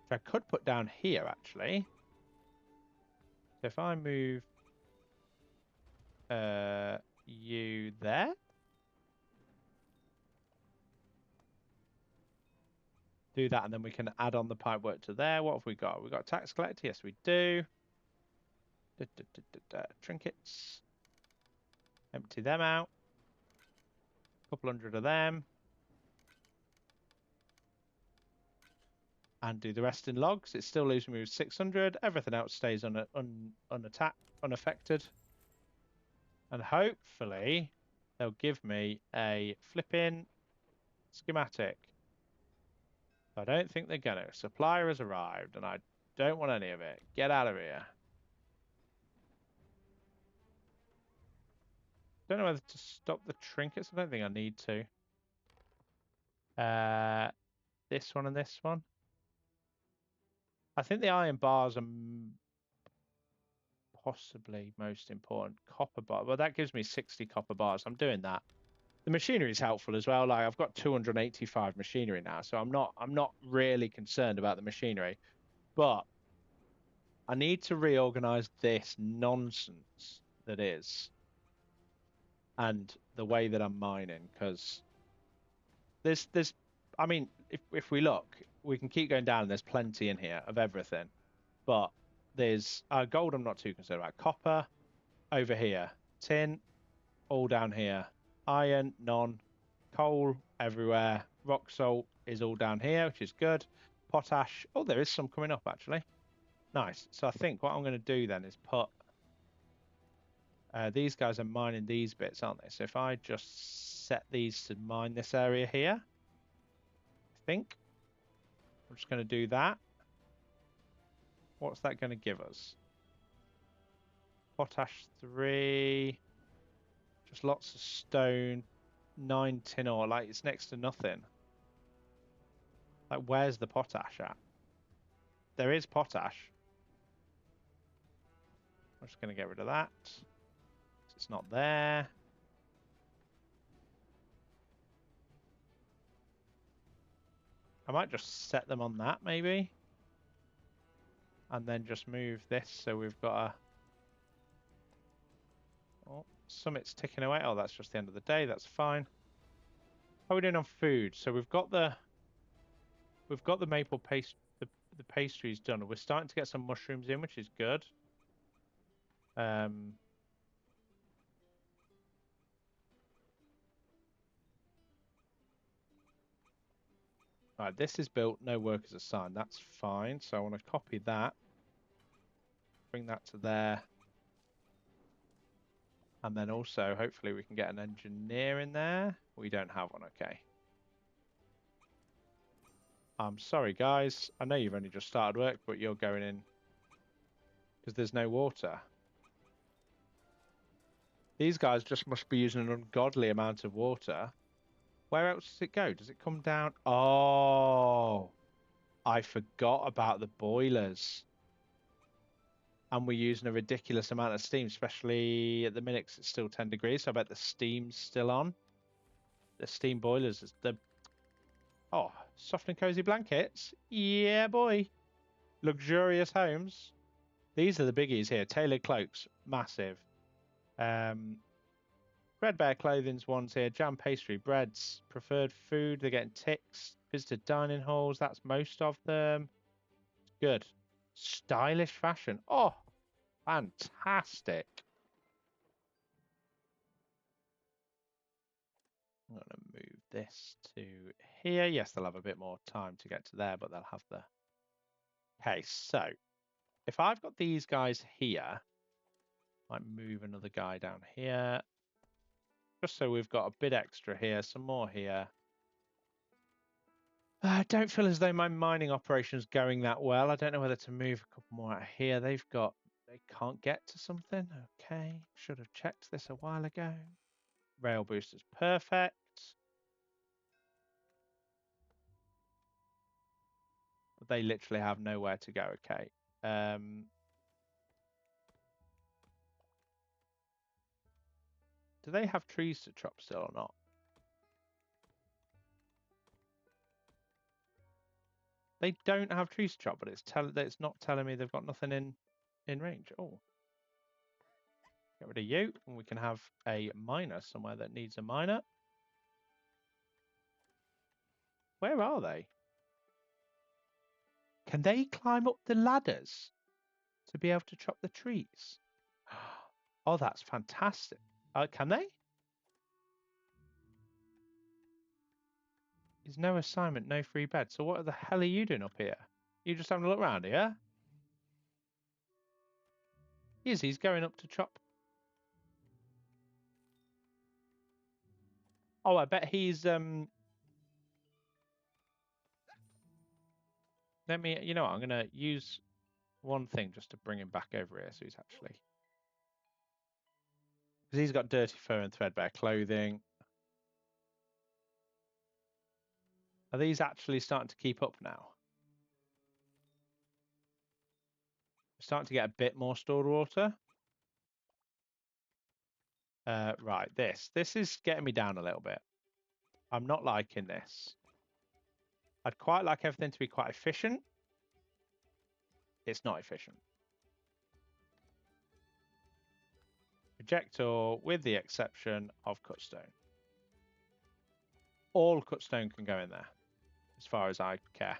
which I could put down here, actually. So if I move you there. Do that, and then we can add on the pipe work to there. What have we got? We got tax collector. Yes, we do. Trinkets. Empty them out. Couple hundred of them. And do the rest in logs. It still leaves me with 600. Everything else stays unaffected. And hopefully they'll give me a flipping schematic. I don't think they're gonna. Supplier has arrived, and I don't want any of it. Get out of here. Don't know whether to stop the trinkets. I don't think I need to. This one and this one. I think the iron bars are possibly most important. Copper bar. Well, that gives me 60 copper bars. I'm doing that. The machinery is helpful as well. Like I've got 285 machinery now, so I'm not really concerned about the machinery. But I need to reorganize this nonsense that is, and the way that I'm mining, because there's I mean, if we look, we can keep going down and there's plenty in here of everything. But there's gold I'm not too concerned about. Copper over here. Tin all down here. Iron, none. Coal everywhere. Rock salt is all down here, which is good. Potash. Oh, there is some coming up actually. Nice. So I think what I'm going to do then is put these guys are mining these bits, aren't they? So if I just set these to mine this area here, I think I'm just going to do that. What's that going to give us? Potash 3, just lots of stone, 9 tin ore. Like it's next to nothing. Like where's the potash at? There is potash. I'm just going to get rid of that. It's not there. I might just set them on that maybe. And then just move this so we've got a... Oh, summit's ticking away. Oh, that's just the end of the day. That's fine. How are we doing on food? So we've got the maple paste, the pastries done. We're starting to get some mushrooms in, which is good. Right, this is built, no workers assigned. That's fine. So I want to copy that, bring that to there. And then also, hopefully we can get an engineer in there. We don't have one, okay. I'm sorry, guys. I know you've only just started work, but you're going in because there's no water. These guys just must be using an ungodly amount of water. Where else does it go? Does it come down? Oh, I forgot about the boilers. And we're using a ridiculous amount of steam, especially at the minute 'cause it's still 10 degrees. So I bet the steam's still on. The steam boilers is the... Oh, soft and cozy blankets. Yeah, boy. Luxurious homes. These are the biggies here. Tailored cloaks. Massive. Threadbare clothing's ones here. Jam pastry. Breads. Preferred food. They're getting ticks. Visited dining halls. That's most of them. Good. Stylish fashion. Oh, fantastic. I'm going to move this to here. Yes, they'll have a bit more time to get to there, but they'll have the... Okay, so if I've got these guys here, I might move another guy down here. Just so we've got a bit extra here, some more here. I don't feel as though my mining operation's going that well. I don't know whether to move a couple more out here. They can't get to something. Okay, should have checked this a while ago. Rail booster's perfect. But they literally have nowhere to go. Okay. Do they have trees to chop still or not? They don't have trees to chop, but it's not telling me they've got nothing in range. Oh. Get rid of you, and we can have a miner somewhere that needs a miner. Where are they? Can they climb up the ladders to be able to chop the trees? Oh, that's fantastic. Can they? There's no assignment, no free bed. So what the hell are you doing up here? You just having a look around here? He's going up to chop. Oh, I bet he's let me, you know what, I'm gonna use one thing just to bring him back over here so he's actually, because he's got dirty fur and threadbare clothing. Are these actually starting to keep up now? Starting to get a bit more stored water. Right, this is getting me down a little bit. I'm not liking this. I'd quite like everything to be quite efficient. It's not efficient. Projector, with the exception of cutstone. All cutstone can go in there, as far as I care.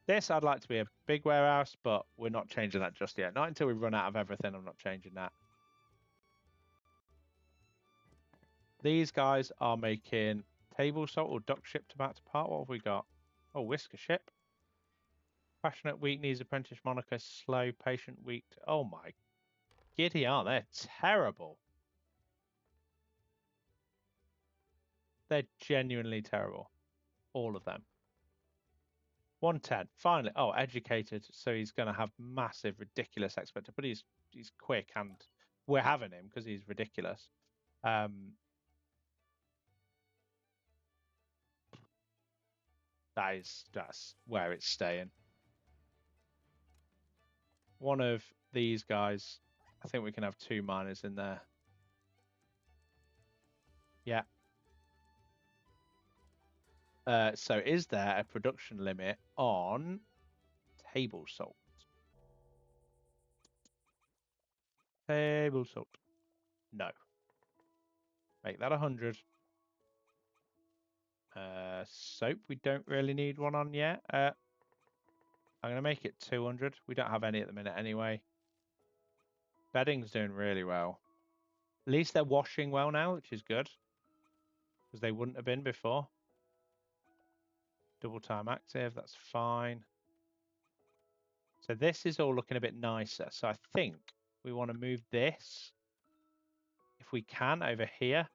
This I'd like to be a big warehouse, but we're not changing that just yet. Not until we run out of everything, I'm not changing that. These guys are making table salt or duck shipped about to part. What have we got? Oh, whisker ship. Passionate, weak, needs apprentice moniker, slow, patient, weak. Oh my giddy, aren't they? Terrible. They're genuinely terrible. All of them. 110. Finally. Oh, educated. So he's going to have massive, ridiculous expectation. But he's quick, and we're having him because he's ridiculous. That's where it's staying. One of these guys, I think we can have 2 miners in there. Yeah. So is there a production limit on table salt? Table salt. No. Make that 100. Soap, we don't really need one on yet. I'm going to make it 200. We don't have any at the minute anyway. Bedding's doing really well. At least they're washing well now, which is good. Because they wouldn't have been before. Double time active, that's fine. So this is all looking a bit nicer. So I think we want to move this, if we can, over here.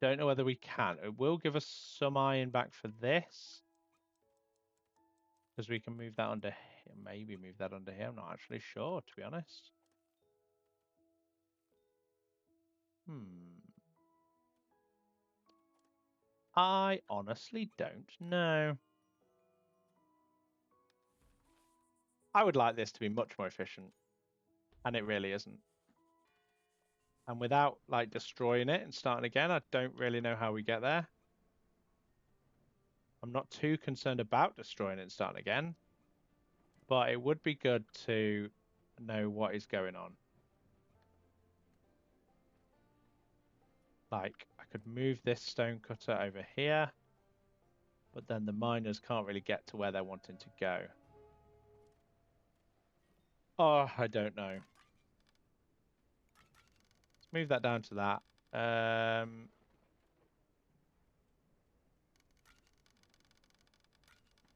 Don't know whether we can. It will give us some iron back for this. Because we can move that under here. Maybe move that under here. I'm not actually sure, to be honest. I honestly don't know. I would like this to be much more efficient. And it really isn't. And without like destroying it and starting again, I don't really know how we get there. I'm not too concerned about destroying it and starting again. But it would be good to know what is going on. Like, I could move this stone cutter over here. But then the miners can't really get to where they're wanting to go. Oh, I don't know. Let's move that down to that.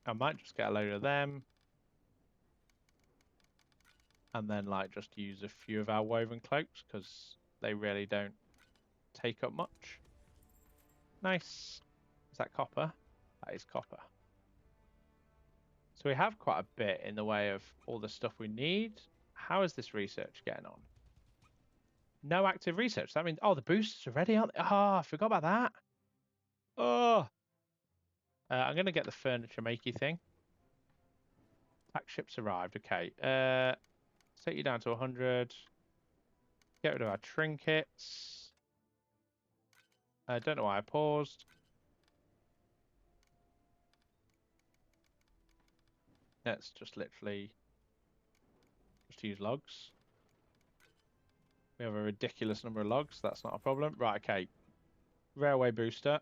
I might just get a load of them. And then like just use a few of our woven cloaks because they really don't take up much. Nice. Is that copper? That is copper. So we have quite a bit in the way of all the stuff we need. How is this research getting on? No active research. That means, oh, the boosters are ready, aren't they? Oh, I forgot about that. Oh. I'm going to get the furniture makey thing. Pack ships arrived. Okay. Set you down to 100. Get rid of our trinkets. I don't know why I paused. Let's just literally just use logs. We have a ridiculous number of logs. That's not a problem. Right, okay. Railway booster.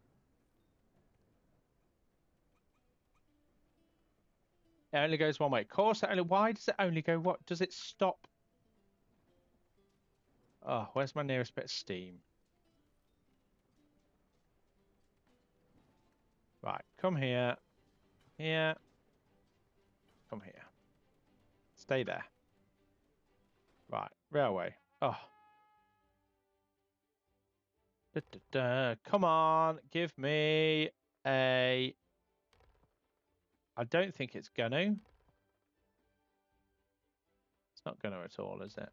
It only goes one way. Of course, why does it only go what? Does it stop? Oh, where's my nearest bit of steam? Right, come here. Here. Come here. Stay there. Right, railway. Oh. Da, da, da. Come on, give me a... I don't think it's gonna. It's not gonna at all, is it?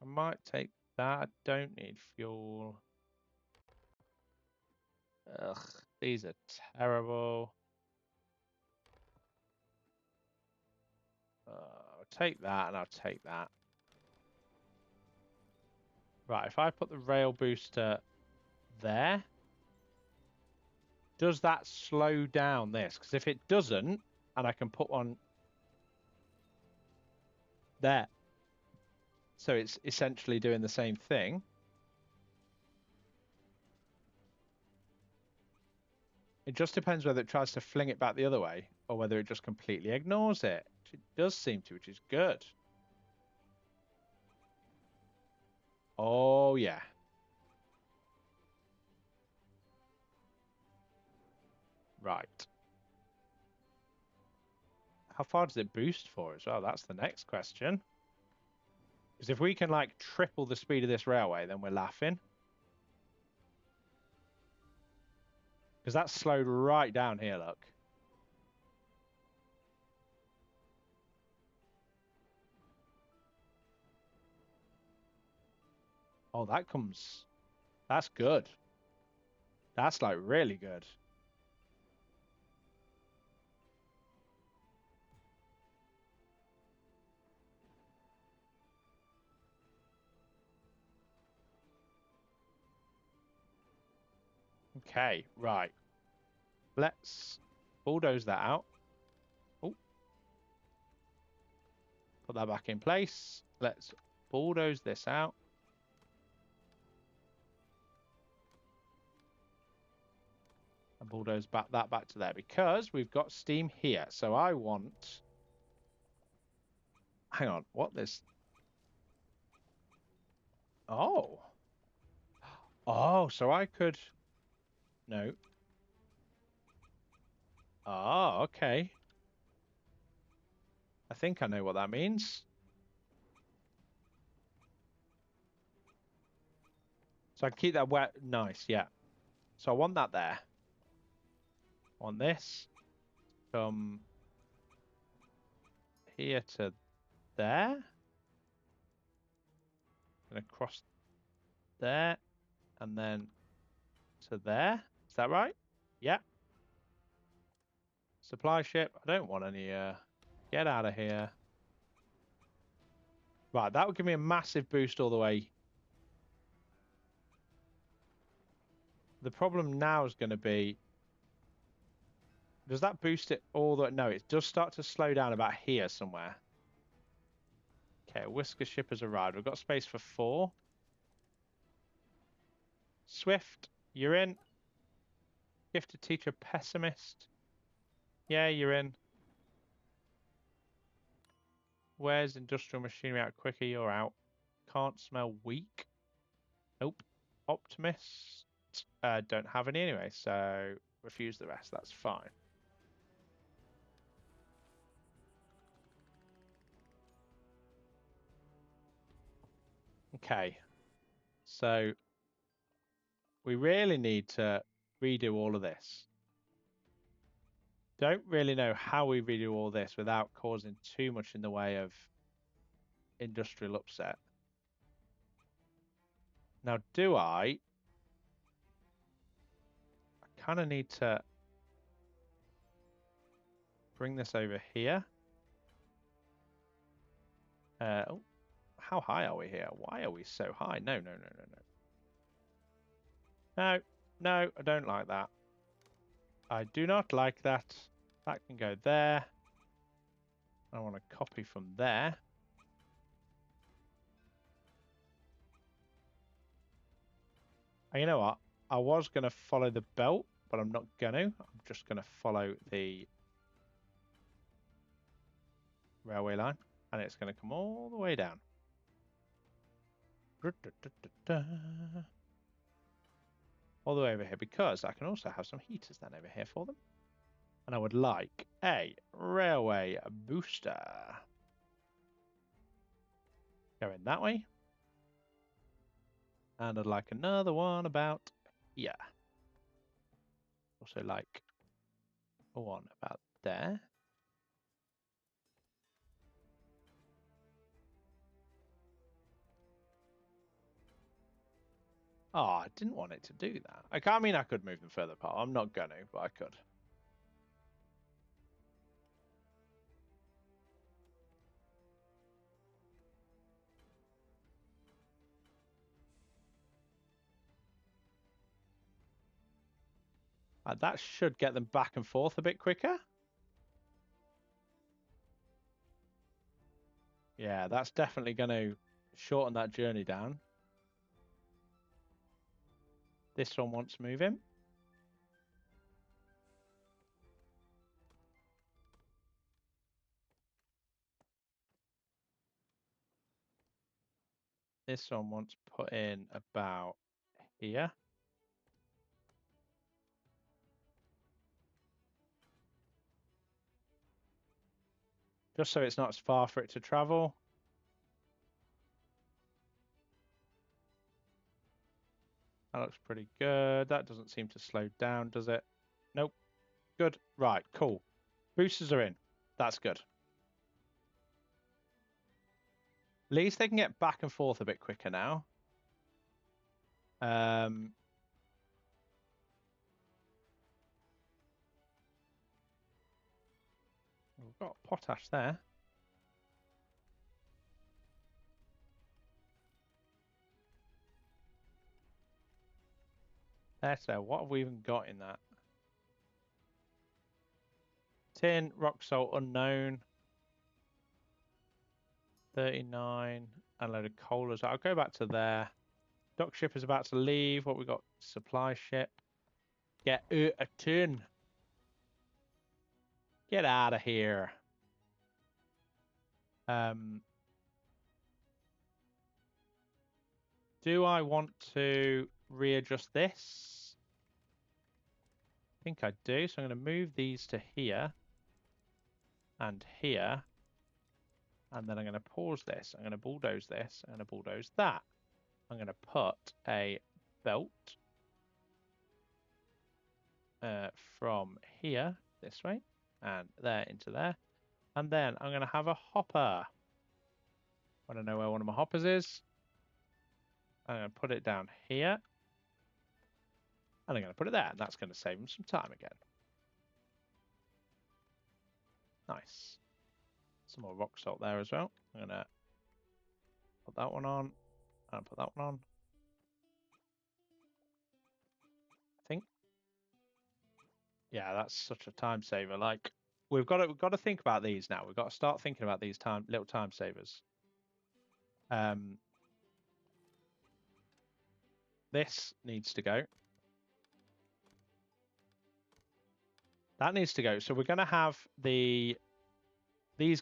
I might take that. I don't need fuel. Ugh, these are terrible. I'll take that and I'll take that. Right, if I put the rail booster there, does that slow down this? Because if it doesn't, and I can put one there, so it's essentially doing the same thing. It just depends whether it tries to fling it back the other way or whether it just completely ignores it. It does seem to, which is good. Oh, yeah. Right. How far does it boost for as well? That's the next question. Because if we can, like, triple the speed of this railway, then we're laughing. Because that's slowed right down here, look. Oh, that comes... That's good. That's, like, really good. Okay, right. Let's bulldoze that out. Oh. Put that back in place. Let's bulldoze this out. And bulldoze back to there because we've got steam here. So I want... Hang on, what this... Oh. Oh, so I could... No. Oh, okay. I think I know what that means. So I keep that wet. Nice, yeah. So I want that there. I want this. From here to there. And across there. And then to there. Is that right? Yeah. Supply ship. I don't want any... Get out of here. Right, that would give me a massive boost all the way. The problem now is going to be... Does that boost it all the way? No, it does start to slow down about here somewhere. Okay, a whisker ship has arrived. We've got space for 4. Swift, you're in. Gifted teacher pessimist. Yeah, you're in. Where's industrial machinery out quicker? You're out. Can't smell weak. Nope. Optimist. Don't have any anyway, so refuse the rest. That's fine. Okay. So we really need to redo all of this. Don't really know how we redo all this without causing too much in the way of industrial upset. Now, do I kind of need to bring this over here. Oh, how high are we here? Why are we so high? No, no, no, no, no. No, no, I don't like that. I do not like that. That can go there. I want to copy from there. And you know what? I was going to follow the belt, but I'm not going to. I'm just going to follow the railway line, and it's going to come all the way down. All the way over here, because I can also have some heaters then over here for them. And I would like a railway booster going that way. And I'd like another one about here. Also like one about there. Oh, I didn't want it to do that. I mean, I could move them further apart. I'm not going to, but I could. That should get them back and forth a bit quicker. Yeah, that's definitely going to shorten that journey down. This one wants moving. This one wants put in about here. Just so it's not as far for it to travel. That looks pretty good. That doesn't seem to slow down, does it? Nope. Good. Right, cool. Boosters are in. That's good. At least they can get back and forth a bit quicker now. We've got potash there. So what have we even got in that? Tin, rock salt, unknown. 39, and a load of coal as well. I'll go back to there. Dock ship is about to leave. What we got? Supply ship. Get out a tin. Get out of here. Do I want to readjust this? I think I do. So I'm going to move these to here and here. And then I'm going to pause this. I'm going to bulldoze this. I'm going to bulldoze that. I'm going to put a belt from here this way and there into there. And then I'm going to have a hopper. Want to know where one of my hoppers is? I'm going to put it down here. And I'm going to put it there. And that's going to save them some time again. Nice. Some more rock salt there as well. I'm going to put that one on. And put that one on. I think. Yeah, that's such a time saver. Like, we've got to think about these now. We've got to start thinking about these little time savers. This needs to go. That needs to go. So we're going to have these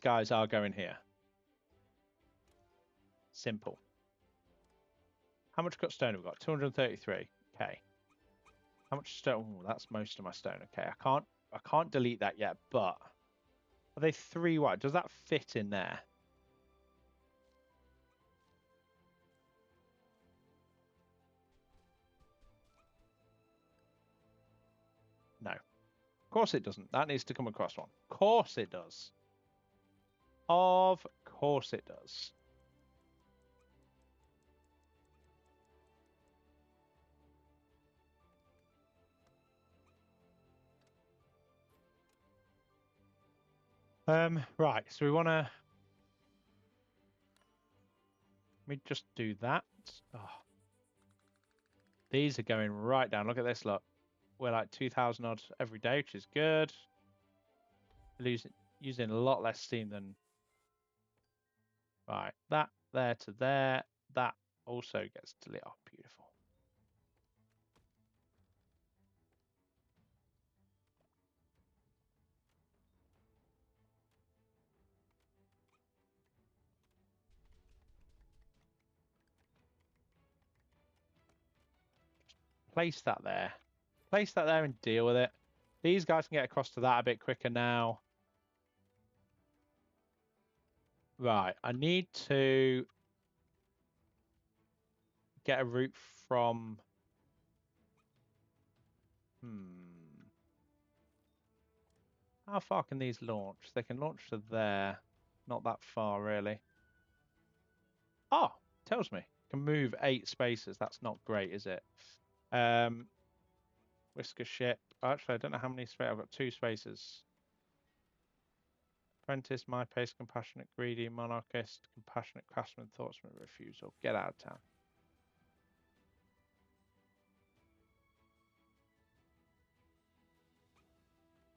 guys are going here. Simple. How much cut stone have we got? 233. Okay. How much stone? Ooh, that's most of my stone. Okay, I can't delete that yet, but are they 3 wide? Does that fit in there? No. Of course it doesn't. That needs to come across one. Of course it does. Of course it does. Right, so we want to... Let me just do that. Oh. These are going right down. Look at this, look. We're like 2,000 odd every day, which is good. Using a lot less steam than... Right, that there to there. That also gets deleted. Oh, beautiful. place that there. Place that there and deal with it. These guys can get across to that a bit quicker now. Right, I need to get a route from... How far can these launch? They can launch to there. Not that far, really. Oh, tells me. Can move 8 spaces. That's not great, is it? Whisker ship. Actually, I don't know how many spaces. I've got 2 spaces. Apprentice, my pace, compassionate, greedy, monarchist, compassionate, craftsman, thoughtsman, refusal. Get out of town.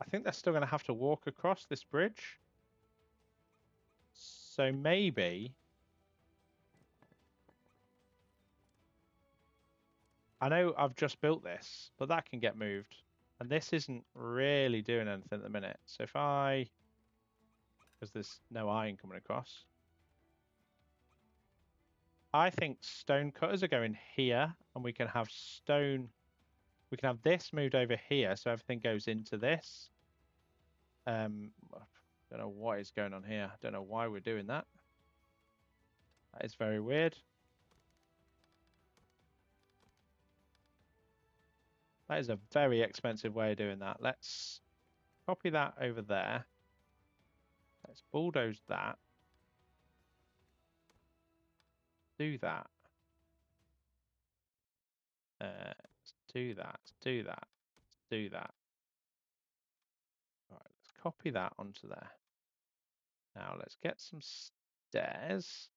I think they're still going to have to walk across this bridge. So maybe... I know I've just built this, but that can get moved. And this isn't really doing anything at the minute. So if I... Because there's no iron coming across. I think stone cutters are going here, and we can have stone... We can have this moved over here, so everything goes into this. I don't know what is going on here. I don't know why we're doing that. That is very weird. That is a very expensive way of doing that. Let's copy that over there. Let's bulldoze that. Do that. Let's do that. Do that. Do that. Right, let's copy that onto there. Now let's get some stairs.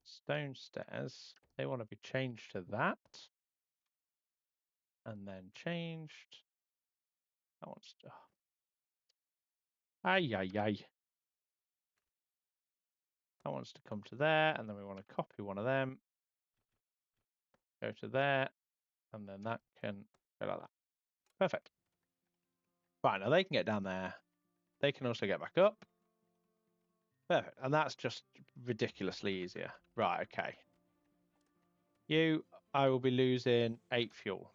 Stone stairs. They want to be changed to that. And then changed. That one's... Oh. Ay, ay, ay. That wants to come to there, and then we want to copy one of them. Go to there, and then that can go like that. Perfect. Right, now they can get down there. They can also get back up. Perfect. And that's just ridiculously easier. Right, okay. You, I will be losing 8 fuel.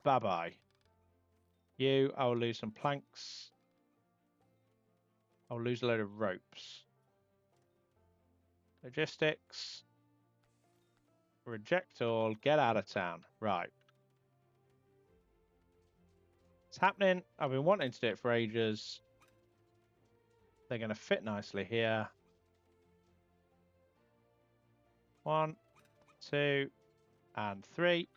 Bye-bye. You, I will lose some planks. I'll lose a load of ropes. Logistics. Reject all. Get out of town. Right. It's happening. I've been wanting to do it for ages. They're going to fit nicely here. 1, 2, and 3.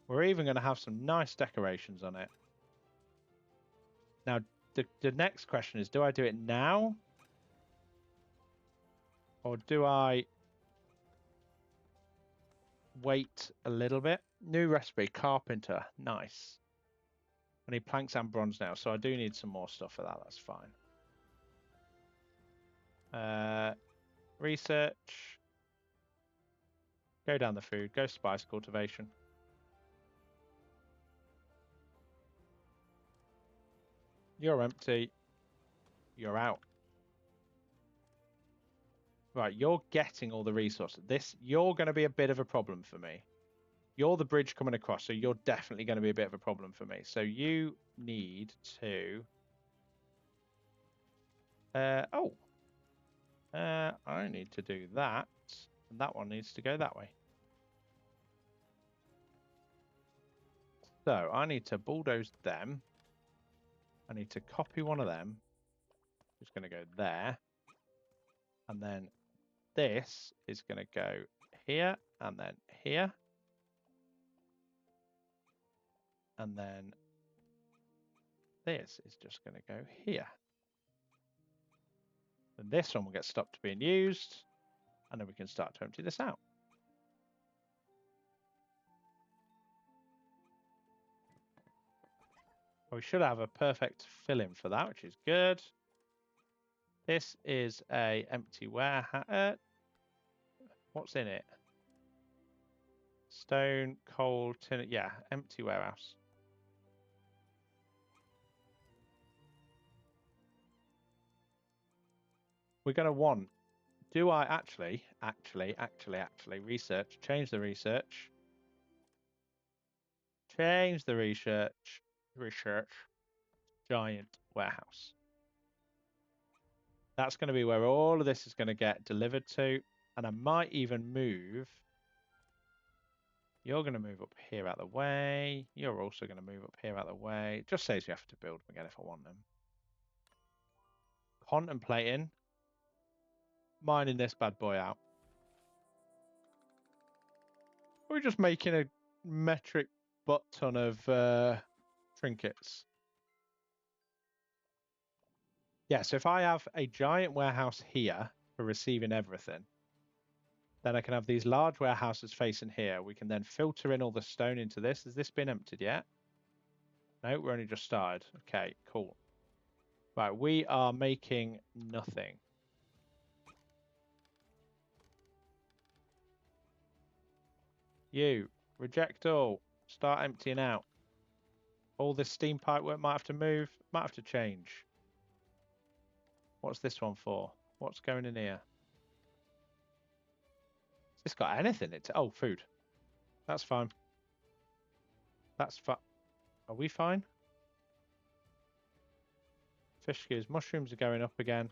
We're even going to have some nice decorations on it. Now, the next question is, do I do it now? Or do I wait a little bit? New recipe, carpenter. Nice. I need planks and bronze now, so I do need some more stuff for that. That's fine. Research. Go down the food. Go spice cultivation. You're empty. You're out. Right, you're getting all the resources. You're going to be a bit of a problem for me. You're the bridge coming across, so you're definitely going to be a bit of a problem for me. So you need to... I need to do that. And that one needs to go that way. So I need to bulldoze them. I need to copy one of them. It's going to go there. And then this is going to go here and then here. And then this is just going to go here. Then this one will get stopped being used. And then we can start to empty this out. We should have a perfect fill-in for that, which is good. This is a empty warehouse. What's in it? Stone, coal, tin. Yeah, empty warehouse. we're going to want, do I actually, research, change the research, giant warehouse. That's going to be where all of this is going to get delivered to. And I might even move. You're going to move up here out of the way. You're also going to move up here out of the way. It just saves you have to build them again if I want them. Contemplating mining this bad boy out. We're just making a metric butt ton of trinkets. Yeah, so if I have a giant warehouse here for receiving everything, then I can have these large warehouses facing here. We can then filter in all the stone into this. Has this been emptied yet? No, we're only just started. Okay, cool. Right, we are making nothing. You, reject all. Start emptying out. All this steam pipe work might have to move, might have to change. What's this one for? What's going in here? Has this got anything? Oh, food. That's fine. That's fine. Are we fine? Fish skewers. Mushrooms are going up again.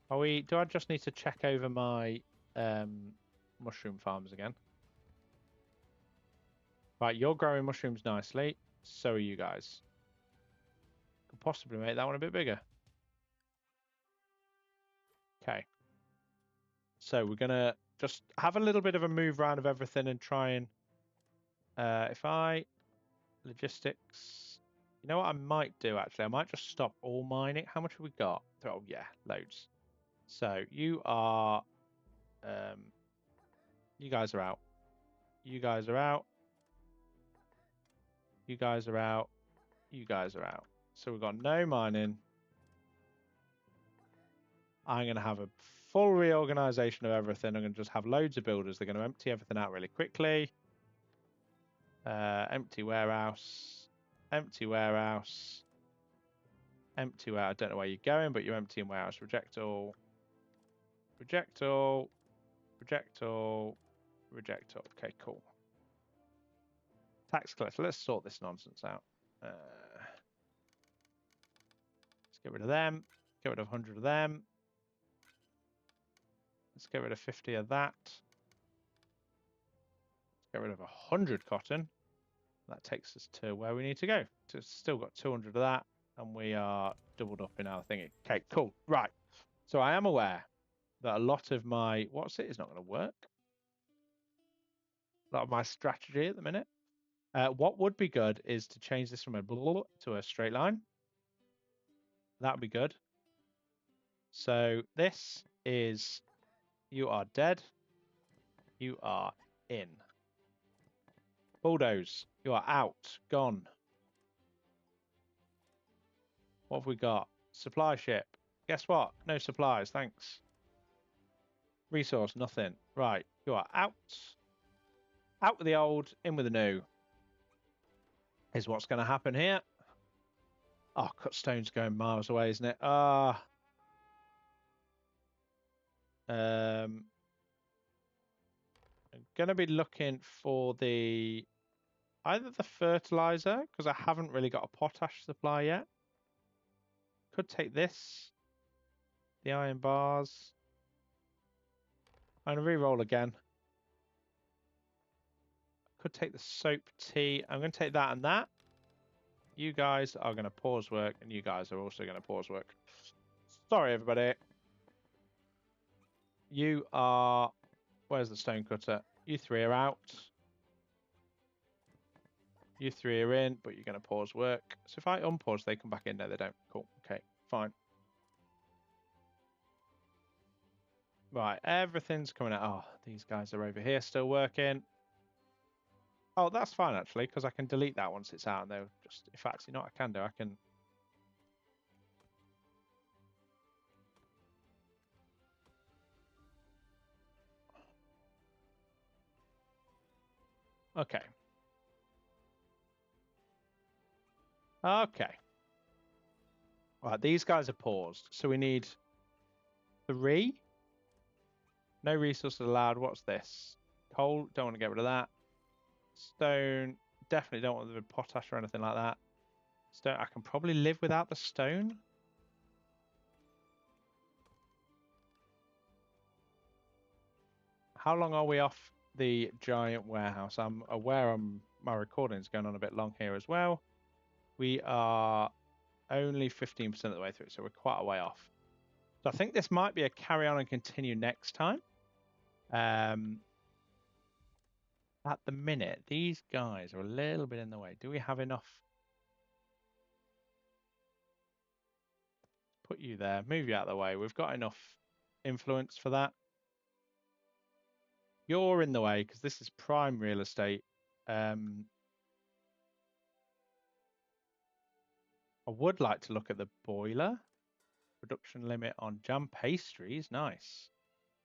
Are we? Do I just need to check over my mushroom farms again? Right, you're growing mushrooms nicely. So are you guys. Could possibly make that one a bit bigger. Okay. So we're gonna just have a little bit of a move around of everything and try and if I logistics, you know what I might do actually? I might just stop all mining. How much have we got? Oh yeah, loads. So you are you guys are out. You guys are out. You guys are out. You guys are out. So we've got no mining. I'm going to have a full reorganization of everything. I'm going to just have loads of builders. They're going to empty everything out really quickly. Empty warehouse. Empty warehouse. Empty warehouse. I don't know where you're going, but you're emptying warehouse. Reject all. Reject all. Reject all. Reject all. Okay, cool. Tax collector. Let's sort this nonsense out. Let's get rid of them. Get rid of 100 of them. Let's get rid of 50 of that. Let's get rid of 100 cotton. That takes us to where we need to go. So still got 200 of that, and we are doubled up in our thingy. Okay, cool. Right. So I am aware that a lot of my what's it is not going to work. A lot of my strategy at the minute. What would be good is to change this from a blah to a straight line. That would be good. So this is you are dead. You are in. Bulldoze, you are out. Gone. What have we got? Supply ship. Guess what? No supplies, thanks. Resource, nothing. Right, you are out. Out with the old, in with the new. Is what's going to happen here. Oh, cut stone's going miles away, isn't it? I'm going to be looking for either the fertilizer, because I haven't really got a potash supply yet. Could take this. The iron bars. I'm going to re-roll again. Could take the soap tea. I'm going to take that and that. You guys are going to pause work, and you guys are also going to pause work. Sorry, everybody. You are... Where's the stone cutter? You three are out. You three are in, but you're going to pause work. So if I unpause, they come back in. No, they don't. Cool. Okay, fine. Right, everything's coming out. Oh, these guys are over here still working. Oh, that's fine, actually, because I can delete that once it's out. And they'll just... In fact, you know what I can do? I can... Okay. Okay. Right, these guys are paused. So we need 3. No resources allowed. What's this? Coal. Don't want to get rid of that. Stone. Definitely don't want the potash or anything like that. Stone. I can probably live without the stone. How long are we off the giant warehouse? I'm aware my recording is going on a bit long here as well. We are only 15% of the way through, so we're quite a way off. So I think this might be a carry on and continue next time. At the minute, these guys are a little bit in the way. Do we have enough? Put you there, move you out of the way. We've got enough influence for that. You're in the way because this is prime real estate. I would like to look at the boiler. Production limit on jam pastries. Nice.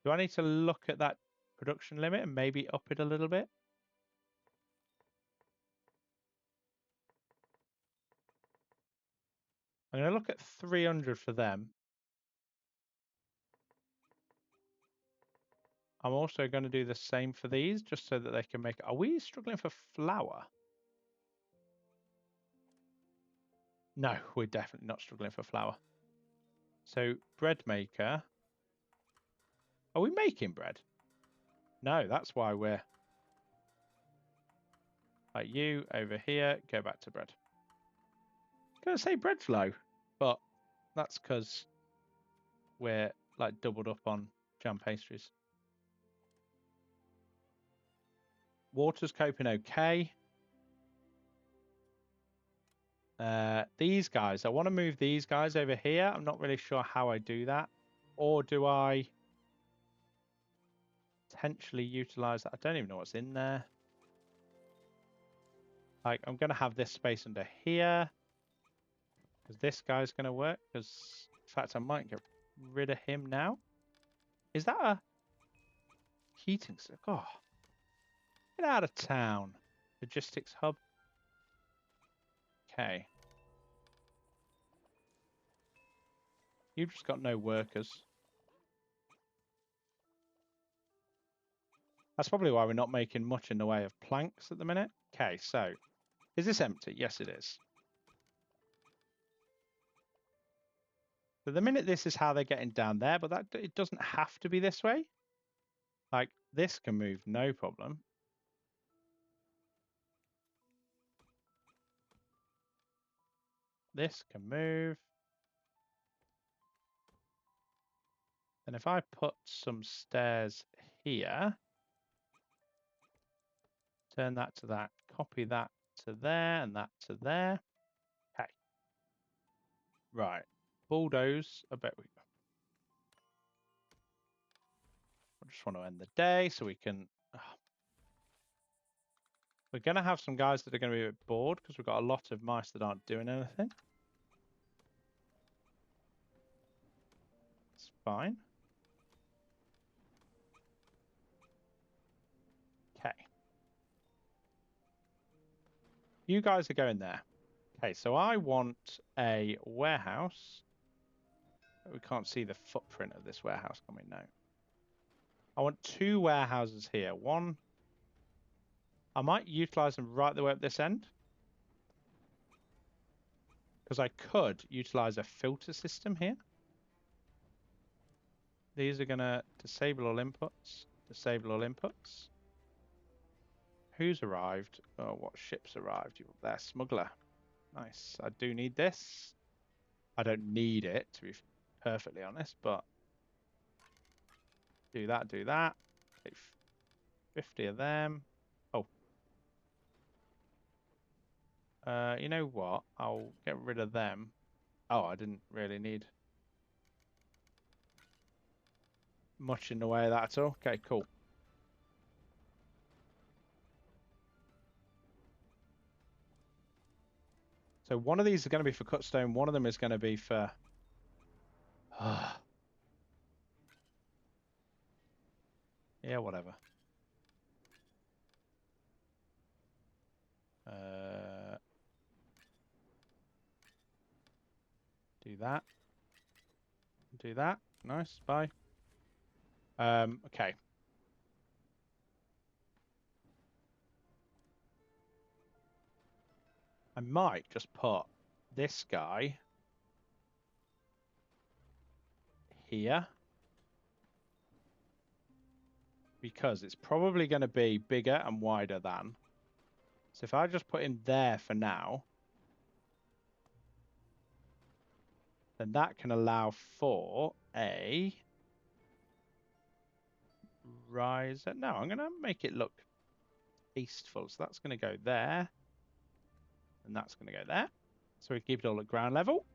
Do I need to look at that production limit and maybe up it a little bit? I'm going to look at 300 for them. I'm also going to do the same for these just so that they can make... Are we struggling for flour? No, we're definitely not struggling for flour. So bread maker. Are we making bread? No, that's why we're... Like you over here, go back to bread. I'm going to say bread's low, but that's because we're like doubled up on jam pastries. Water's coping okay. These guys, I want to move these guys over here. I'm not really sure how I do that. Or do I potentially utilize that? I don't even know what's in there. Like, I'm going to have this space under here. Because this guy's going to work. Because, in fact, I might get rid of him now. Is that a heating? Oh, get out of town. Logistics hub. Okay. You've just got no workers. That's probably why we're not making much in the way of planks at the minute. Okay, so is this empty? Yes, it is. So the minute this is how they're getting down there, but that it doesn't have to be this way. Like this can move no problem. This can move. And if I put some stairs here, turn that to that, copy that to there and that to there. Okay. Right. Bulldoze. I bet we I just want to end the day so we can... We're going to have some guys that are going to be a bit bored because we've got a lot of mice that aren't doing anything. It's fine. Okay. You guys are going there. Okay, so I want a warehouse. We can't see the footprint of this warehouse coming now. I want 2 warehouses here. One, I might utilize them right the way up this end. Because I could utilize a filter system here. These are going to disable all inputs. Disable all inputs. Who's arrived? Oh, what ship's arrived? You're there, smuggler. Nice. I do need this. I don't need it, to be perfectly honest, but do that, do that. Take 50 of them. Oh. You know what? I'll get rid of them. Oh, I didn't really need much in the way of that at all. Okay, cool. So one of these is going to be for cut stone. One of them is going to be for... yeah, whatever. Do that. Do that. Nice. Bye. Okay. I might just put this guy here because it's probably going to be bigger and wider than. So if I just put him there for now, then that can allow for a riser. No, I'm going to make it look tasteful. So that's going to go there. And that's going to go there. So we keep it all at ground level.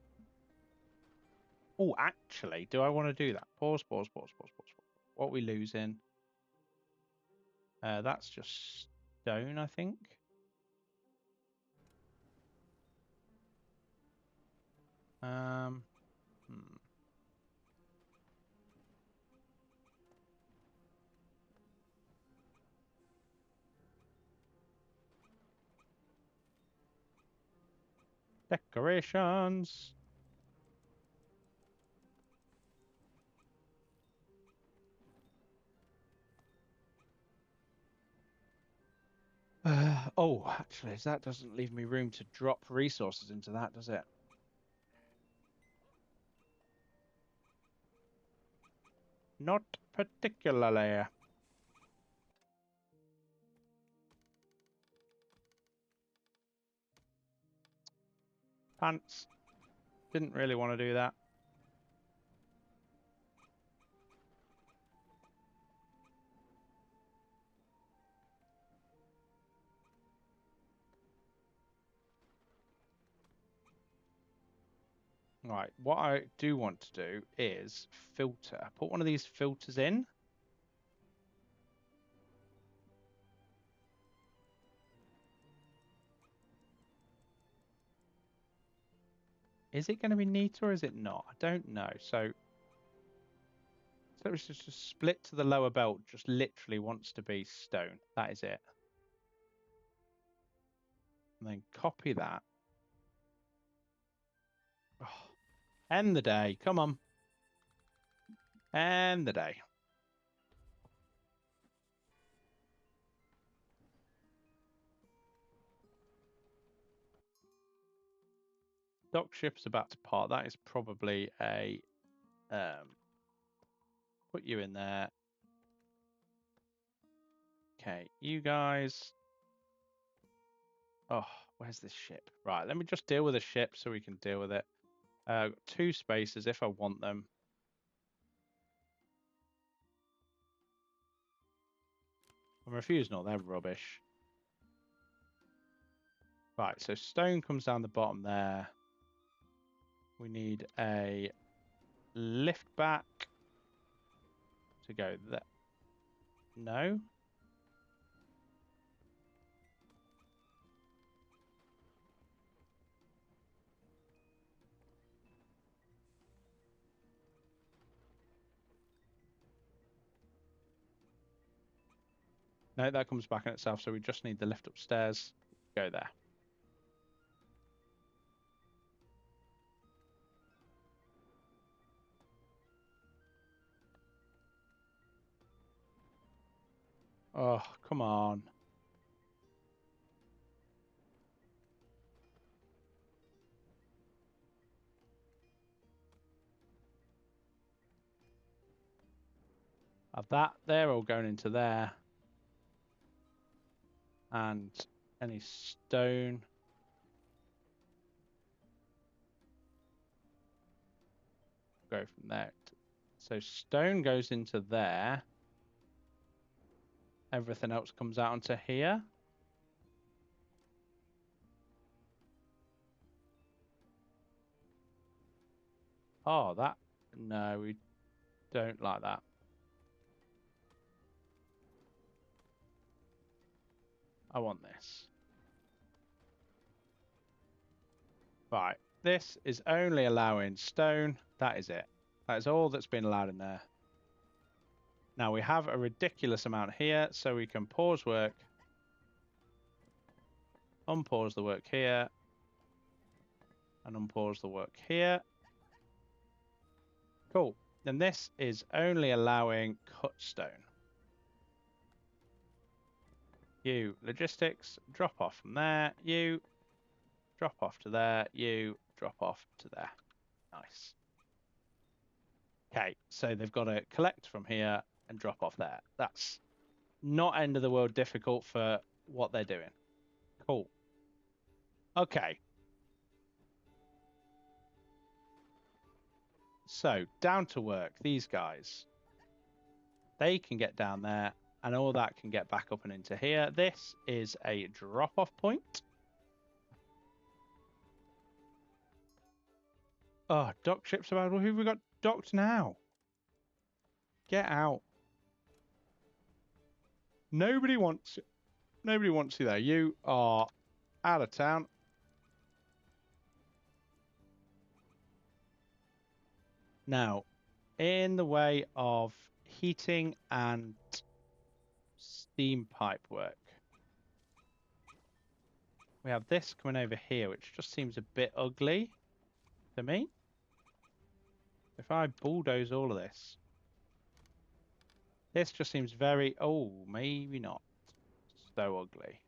Oh, actually, do I want to do that? Pause. What are we losing? That's just stone, I think. Hmm. Decorations. Oh, actually, that doesn't leave me room to drop resources into that, does it? Not particularly. Pants. Didn't really want to do that. Right, what I do want to do is filter. Put one of these filters in. Is it going to be neater or is it not? I don't know. So it's just split to the lower belt, just literally wants to be stone. That is it. And then copy that. Oh, end the day. Come on. End the day. Dock ship's about to part. That is probably a put you in there. Okay, you guys. Oh, where's this ship? Right, let me just deal with the ship so we can deal with it. Got 2 spaces if I want them. I'm refusing all their rubbish. Right, so stone comes down the bottom there. We need a lift back to go there. No? No, that comes back in itself, so we just need the lift upstairs. Go there. Oh, come on. Have that there all going into there. And any stone. Go from there. So stone goes into there. Everything else comes out onto here. Oh, that. No, we don't like that. I want this. Right. This is only allowing stone. That is it. That is all that's been allowed in there. Now we have a ridiculous amount here, so we can pause work, unpause the work here, and unpause the work here. Cool. Then this is only allowing cut stone. You logistics, drop off from there. You drop off to there. You drop off to there. Nice. Okay, so they've got to collect from here and drop off there. That's not end of the world difficult for what they're doing. Cool. Okay. So down to work, these guys. They can get down there and all that can get back up and into here. This is a drop-off point. Oh, dock ships available. Who have we got docked now? Get out. Nobody wants it. Nobody wants you there. You are out of town. Now, in the way of heating and steam pipe work, we have this coming over here, which just seems a bit ugly to me. If I bulldoze all of this, this just seems very, oh, maybe not so ugly.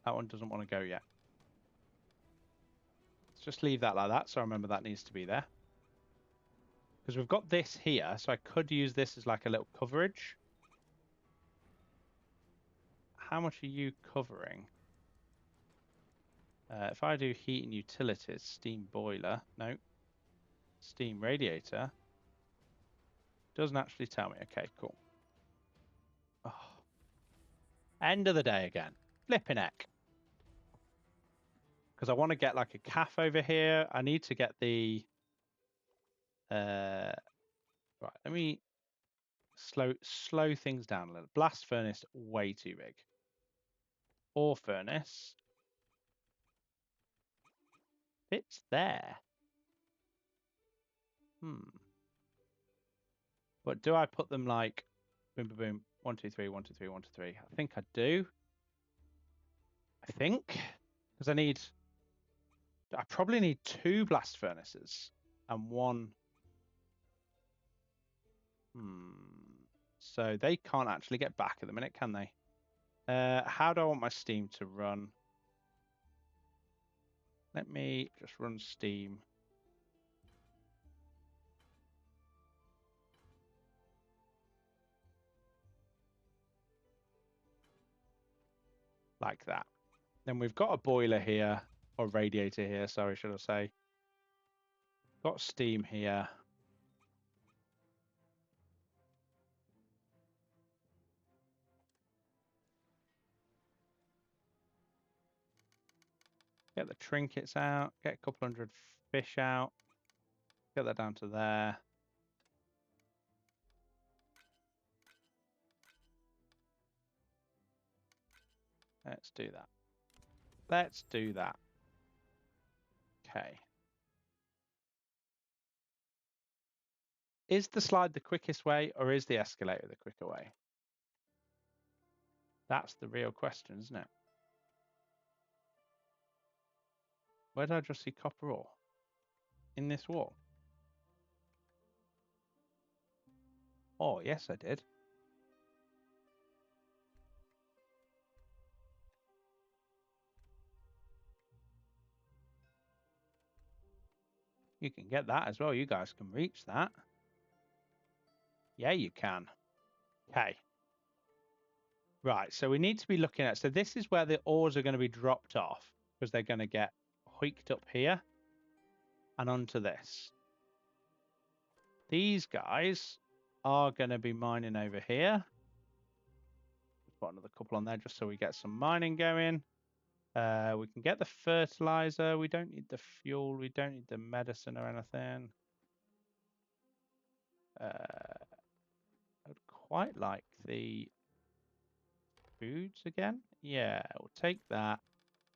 That one doesn't want to go yet. Let's just leave that like that. So I remember that needs to be there. Because we've got this here, so I could use this as like a little coverage. How much are you covering? If I do heat and utilities, steam boiler, no. Steam radiator. Doesn't actually tell me. Okay, cool. Oh. End of the day again. Flipping heck. Because I want to get like a calf over here. I need to get the... right, let me slow things down a little. Blast furnace, way too big. Ore furnace. It's there. But do I put them like boom, boom, boom, 1, 2, 3, 1, 2, 3, 1, 2, 3? I think I do. I think because I probably need 2 blast furnaces and 1. So they can't actually get back at the minute, can they? How do I want my steam to run? Let me just run steam. Like that. Then we've got a boiler here, or radiator here, sorry, should I say. Got steam here. Get the trinkets out, get a couple hundred fish out. Get that down to there. Let's do that. Let's do that. Okay. Is the slide the quickest way or is the escalator the quicker way? That's the real question, isn't it? Where did I just see copper ore? In this wall? Oh, yes, I did. You can get that as well. You guys can reach that. Yeah, you can. Okay. Right, so we need to be looking at... So this is where the ores are going to be dropped off because they're going to get hoiked up here and onto this. These guys are going to be mining over here. Put another couple on there just so we get some mining going. We can get the fertilizer. We don't need the fuel. We don't need the medicine or anything. I'd quite like the foods again. Yeah, we'll take that.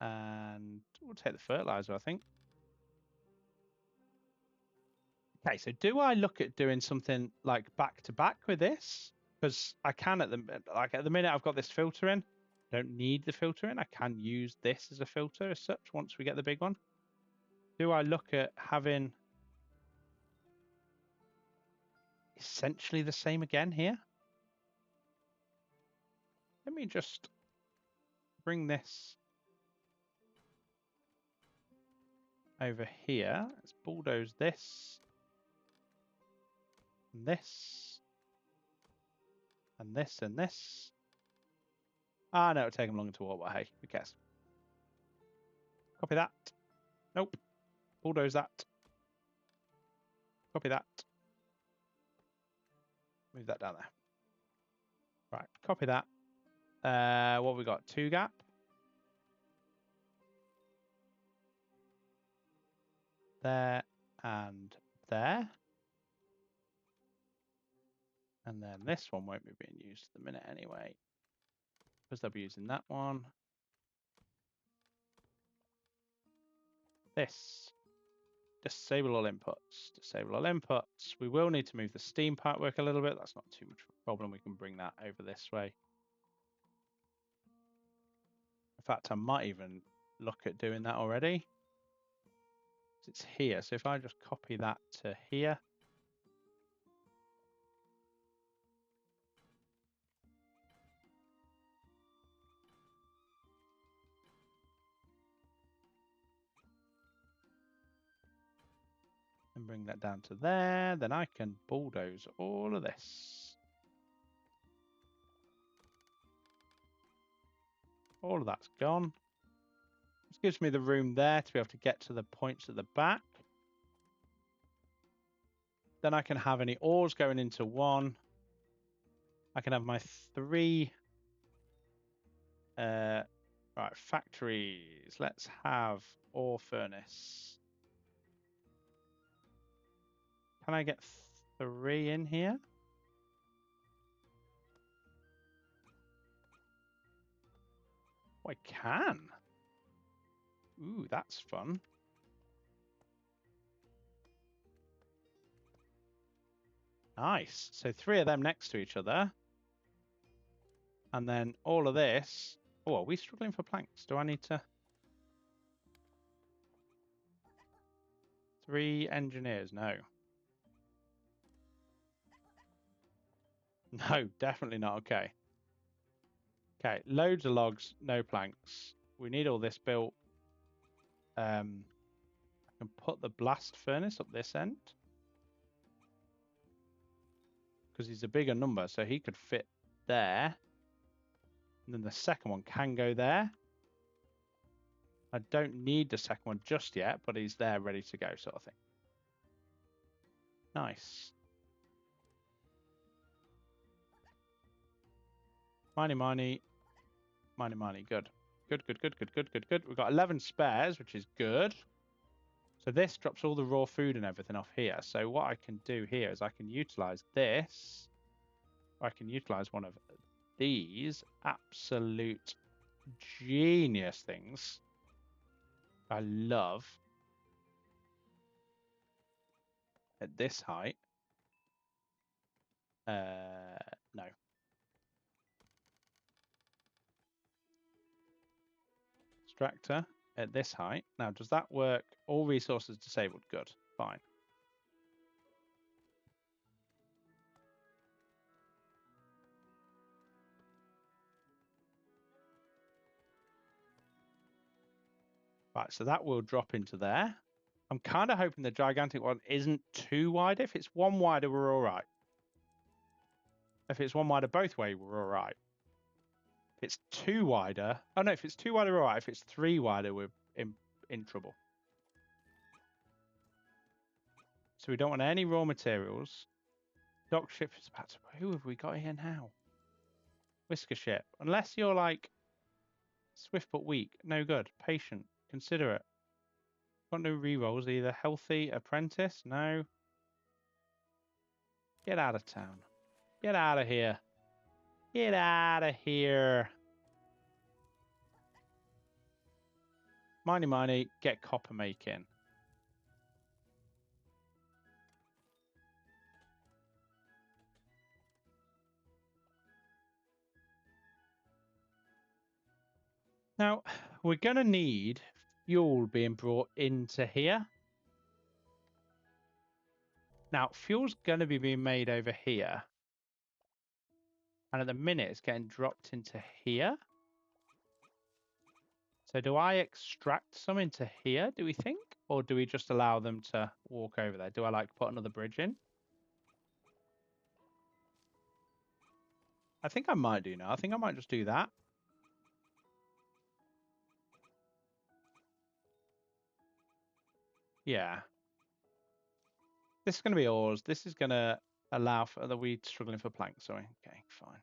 And we'll take the fertilizer, I think. Okay, so do I look at doing something like back to back with this? Because I can at the minute I've got this filter in. Don't need the filter in. I can use this as a filter as such once we get the big one. Do I look at having essentially the same again here? Let me just bring this over here. Let's bulldoze this, and this, and this, and this. Ah, no, it'll take them longer to walk, but hey, who cares? Copy that. Nope. Bulldoze that. Copy that. Move that down there. Right, copy that. What have we got? 2 gap. There and there. And then this one won't be being used at the minute anyway, because they'll be using that one. This. Disable all inputs. Disable all inputs. We will need to move the steam part work a little bit. That's not too much of a problem. We can bring that over this way. In fact, I might even look at doing that already. It's here. So if I just copy that to here. And bring that down to there. Then I can bulldoze all of this. All of that's gone. This gives me the room there to be able to get to the points at the back. Then I can have any ores going into one. I can have my 3 right, factories. Let's have ore furnace. Can I get 3 in here? Oh, I can. Ooh, that's fun. Nice. So 3 of them next to each other. And then all of this. Oh, are we struggling for planks? Do I need to? 3 engineers? No. No, definitely not. Okay. Okay, loads of logs, no planks. We need all this built. I can put the blast furnace up this end. Because he's a bigger number, so he could fit there. And then the second one can go there. I don't need the second one just yet, but he's there ready to go, sort of thing. Nice. Miney, miney. Miney, miney. Good. Good, good, good, good, good, good, good. We've got 11 spares, which is good. So this drops all the raw food and everything off here. So what I can do here is I can utilize this. I can utilize one of these absolute genius things I love at this height. No. Extractor at this height. Now, does that work? All resources disabled. Good. Fine. Right, so that will drop into there. I'm kind of hoping the gigantic one isn't too wide. If it's one wider, we're all right. If it's one wider both ways, we're all right. If it's 2 wider, oh no, if it's 2 wider, we're all right. If it's 3 wider, we're in trouble. So we don't want any raw materials. Dock ship is about to... Who have we got here now? Whisker ship. Unless you're like swift but weak, no good. Patient, considerate. Got no rerolls either. Healthy, apprentice, no. Get out of town. Get out of here. Get out of here. Miney, miney, get copper making. Now, we're going to need fuel being brought into here. Now, fuel's going to be being made over here. And at the minute, it's getting dropped into here. So do I extract some into here, do we think? Or do we just allow them to walk over there? Do I like put another bridge in? I think I might do now. I think I might just do that. Yeah. This is going to be oars. This is going to allow for the weed struggling for plank. Sorry. Okay, fine.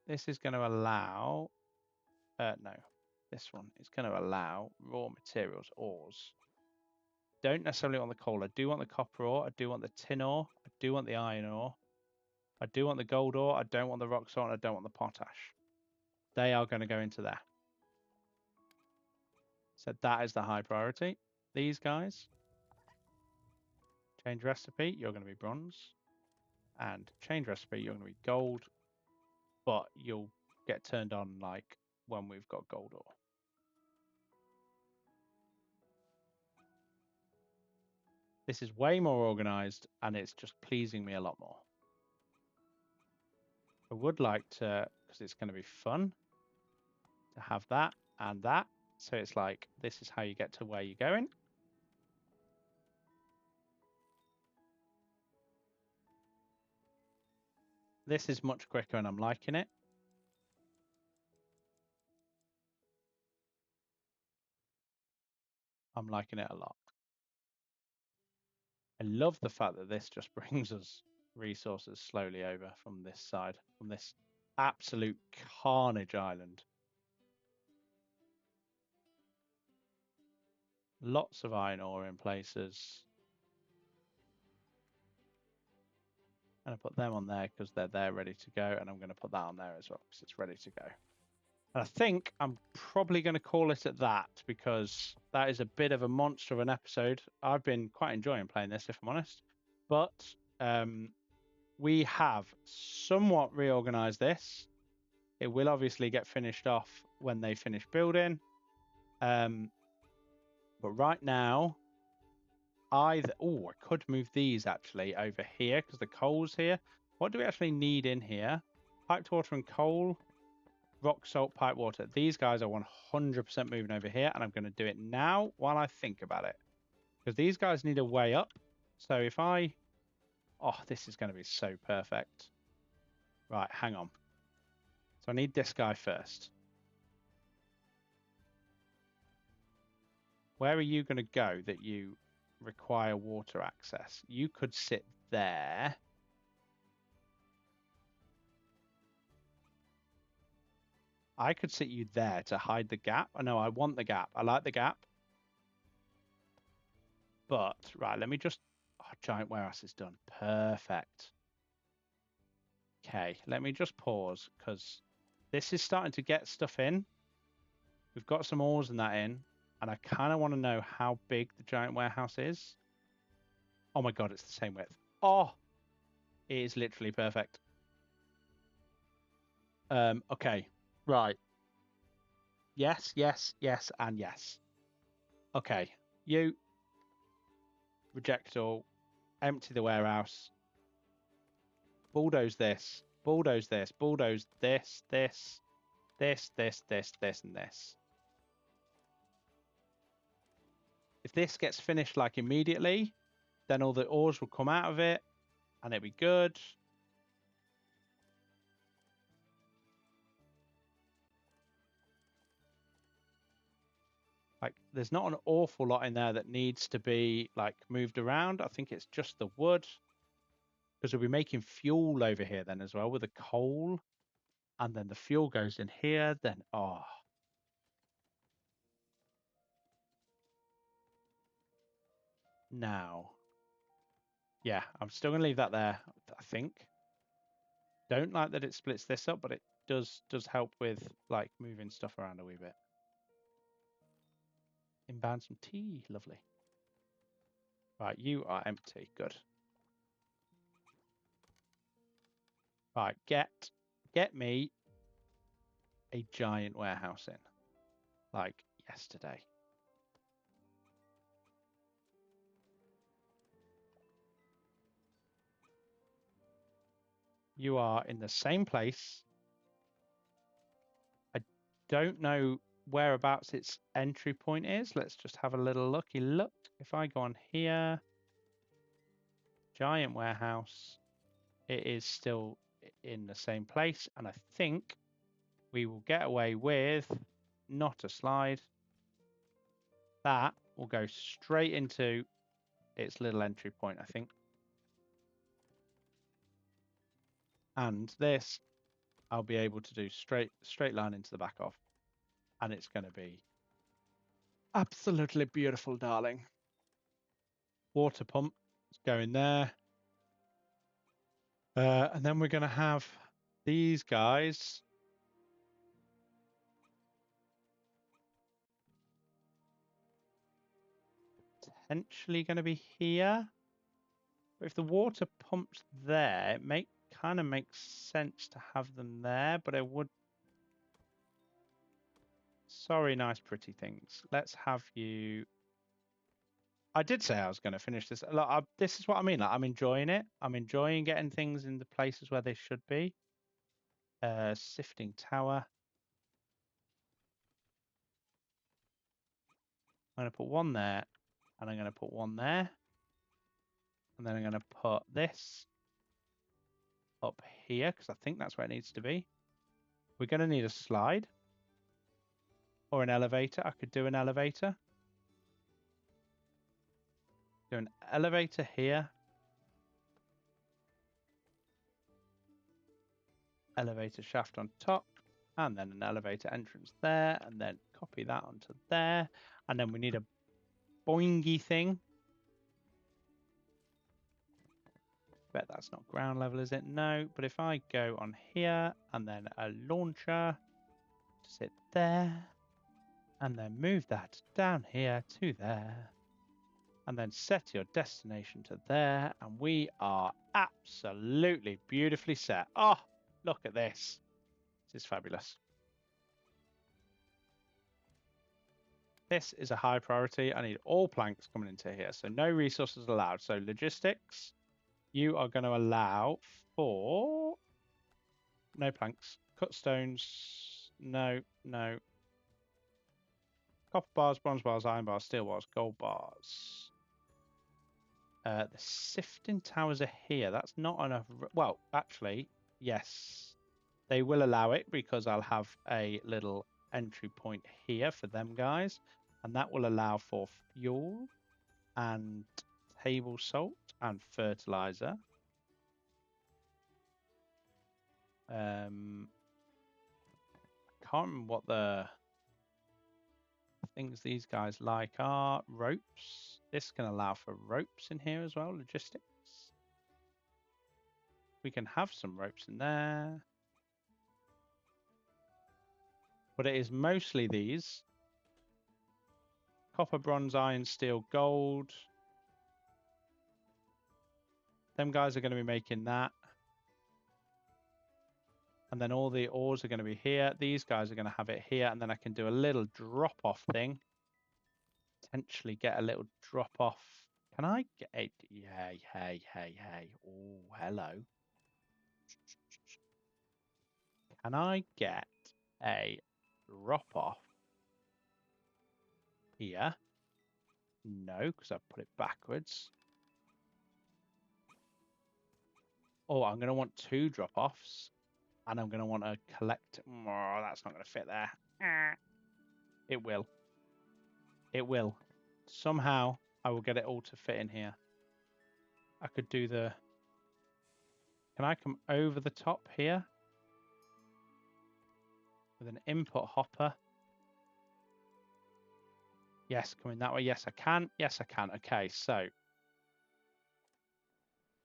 This is going to allow... no. This one is going to allow raw materials, ores. Don't necessarily want the coal. I do want the copper ore. I do want the tin ore. I do want the iron ore. I do want the gold ore. I don't want the rock salt. I don't want the potash. They are going to go into there. So that is the high priority. These guys. Change recipe. You're going to be bronze. And change recipe. You're going to be gold. But you'll get turned on like when we've got gold ore. This is way more organized and it's just pleasing me a lot more. I would like to, because it's going to be fun, to have that and that. So it's like, this is how you get to where you're going. This is much quicker and I'm liking it. I'm liking it a lot. I love the fact that this just brings us resources slowly over from this side, from this absolute carnage island. Lots of iron ore in places. And I put them on there because they're there ready to go. And I'm going to put that on there as well because it's ready to go. And I think I'm probably going to call it at that because that is a bit of a monster of an episode. I've been quite enjoying playing this, if I'm honest. But we have somewhat reorganized this. It will obviously get finished off when they finish building. But right now, I could move these actually over here because the coal's here. What do we actually need in here? Piped water and coal. Rock salt, pipe water. These guys are 100% moving over here, and I'm going to do it now while I think about it. Because these guys need a way up. So if I... Oh, this is going to be so perfect. Right, hang on. So I need this guy first. Where are you going to go that you require water access? You could sit there. I could sit you there to hide the gap. Oh, no, I want the gap. I like the gap. But, right, let me just... Oh, giant warehouse is done. Perfect. Okay, let me just pause because this is starting to get stuff in. We've got some ores and that in. And I kind of want to know how big the giant warehouse is. Oh my God, it's the same width. Oh, it is literally perfect. Okay, right. Yes, yes, yes, and yes. Okay, you reject all, empty the warehouse, bulldoze this, bulldoze this, bulldoze this, this, and this. If this gets finished like immediately, then all the ores will come out of it and it'll be good. Like, there's not an awful lot in there that needs to be like moved around. I think it's just the wood because we'll be making fuel over here then as well with the coal, and then the fuel goes in here. Then now, yeah, I'm still gonna leave that there. I think. Don't like that it splits this up, but it does help with like moving stuff around a wee bit. Inbound some tea, lovely. Right, you are empty. Good. Right, get me a giant warehouse in. Like, yesterday. You are in the same place. I don't know whereabouts its entry point is. Let's just have a little looky look. If I go on here, giant warehouse, it is still in the same place. And I think we will get away with not a slide. That will go straight into its little entry point, I think. And this, I'll be able to do straight line into the back of. And it's going to be absolutely beautiful, darling. Water pump is going there. And then we're going to have these guys. Potentially going to be here. But if the water pumps there, it kind of makes sense to have them there, but I would... Sorry, nice pretty things. Let's have you... I did say I was going to finish this. Look, this is what I mean. Like, I'm enjoying it. I'm enjoying getting things in the places where they should be. Sifting tower. I'm going to put one there, and I'm going to put one there. And then I'm going to put this up here, because I think that's where it needs to be. We're going to need a slide. Or an elevator. I could do an elevator. Do an elevator here. Elevator shaft on top. And then an elevator entrance there. And then copy that onto there. And then we need a boingy thing. Bet that's not ground level, is it? No. But if I go on here and then a launcher to sit there. And then move that down here to there. And then set your destination to there. And we are absolutely beautifully set. Oh, look at this. This is fabulous. This is a high priority. I need all planks coming into here. So no resources allowed. So logistics, you are going to allow for no planks. Cut stones. No. Copper bars, bronze bars, iron bars, steel bars, gold bars. The sifting towers are here. That's not enough. Well, actually, yes. They will allow it because I'll have a little entry point here for them guys. And that will allow for fuel and table salt and fertilizer. I can't remember what the things these guys like are. Ropes. This can allow for ropes in here as well. Logistics. We can have some ropes in there. But it is mostly these. Copper, bronze, iron, steel, gold. Them guys are going to be making that. And then all the ores are going to be here. These guys are going to have it here. And then I can do a little drop-off thing. Potentially get a little drop-off. Can I get a... Yeah, hey. Oh, hello. Can I get a drop-off here? No, because I've put it backwards. Oh, I'm going to want two drop-offs. And I'm going to want to collect... Oh, that's not going to fit there. It will. It will. Somehow, I will get it all to fit in here. I could do the... Can I come over the top here? With an input hopper. Yes, coming that way. Yes, I can. Yes, I can. Okay, so...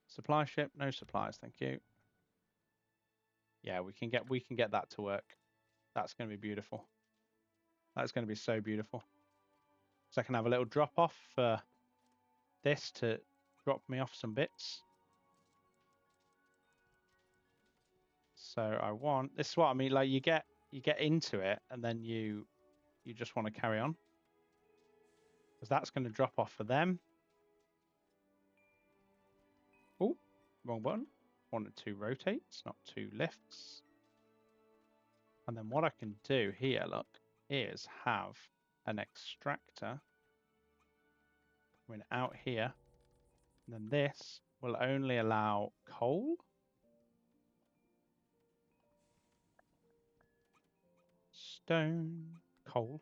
Supply ship, no supplies, thank you. Yeah, we can get that to work. That's going to be beautiful. That's going to be so beautiful. So I can have a little drop off for this to drop me off some bits. So I want, this is what I mean, like you get into it and then you you just want to carry on, because that's going to drop off for them. Oh, wrong button. Wanted two rotates, not two lifts. And then what I can do here, look, is have an extractor coming out here. And then this will only allow coal. Stone, coal.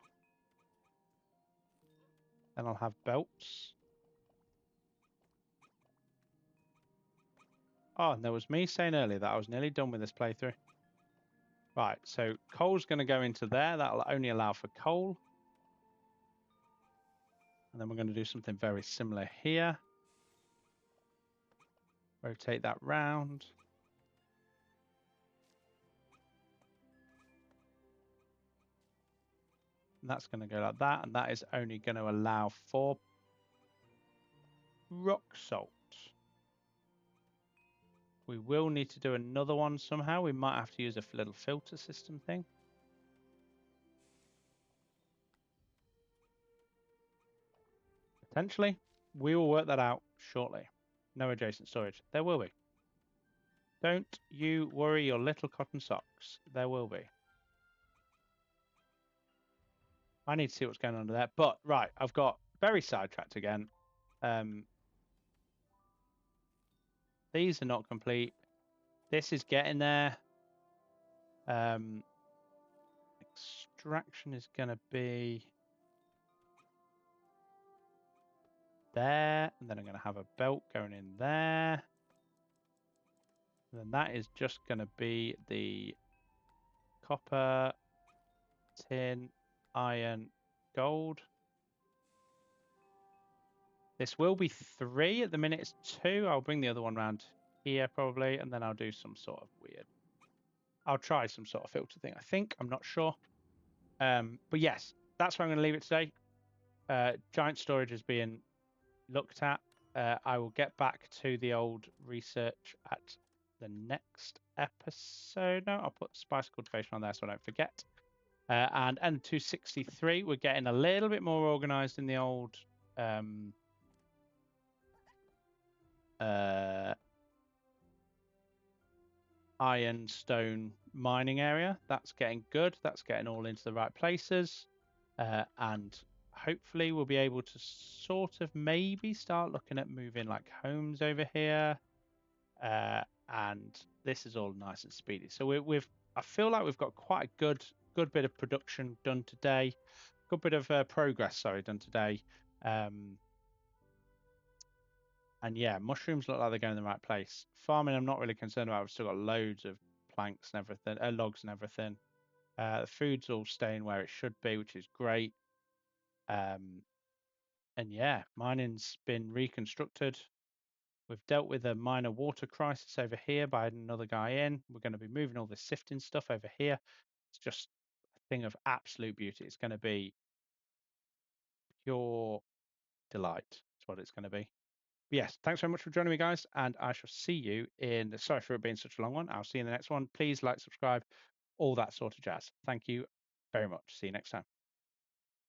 Then I'll have belts. Oh, and there was me saying earlier that I was nearly done with this playthrough. Right, so coal's going to go into there. That'll only allow for coal. And then we're going to do something very similar here. Rotate that round. And that's going to go like that. And that is only going to allow for rock salt. We will need to do another one somehow. We might have to use a little filter system thing. Potentially. We will work that out shortly. No adjacent storage. There will be. Don't you worry your little cotton socks. There will be. I need to see what's going on there. But, right, I've got very sidetracked again. These are not complete. This is getting there. Extraction is going to be there. And then I'm going to have a belt going in there. And then that is just going to be the copper, tin, iron, gold. This will be 3. At the minute it's 2. I'll bring the other one around here probably, and then I'll do some sort of weird. I'll try some sort of filter thing, I think. I'm not sure. But yes, that's where I'm going to leave it today. Giant storage is being looked at. I will get back to the old research at the next episode. No, I'll put spice cultivation on there so I don't forget. And N263, we're getting a little bit more organized in the old ironstone mining area. That's getting good. That's getting all into the right places. And hopefully we'll be able to sort of maybe start looking at moving like homes over here. And this is all nice and speedy. So I feel like we've got quite a good bit of production done today. Good bit of progress, sorry, done today. And yeah, mushrooms look like they're going in the right place. Farming, I'm not really concerned about. We've still got loads of planks and everything, logs and everything. The food's all staying where it should be, which is great. And yeah, mining's been reconstructed. We've dealt with a minor water crisis over here by adding another guy in. We're going to be moving all this sifting stuff over here. It's just a thing of absolute beauty. It's going to be pure delight. That's what it's going to be. But yes, thanks very much for joining me, guys, and I shall see you in the, sorry for it being such a long one. I'll see you in the next one. Please like, subscribe, all that sort of jazz. Thank you very much. See you next time.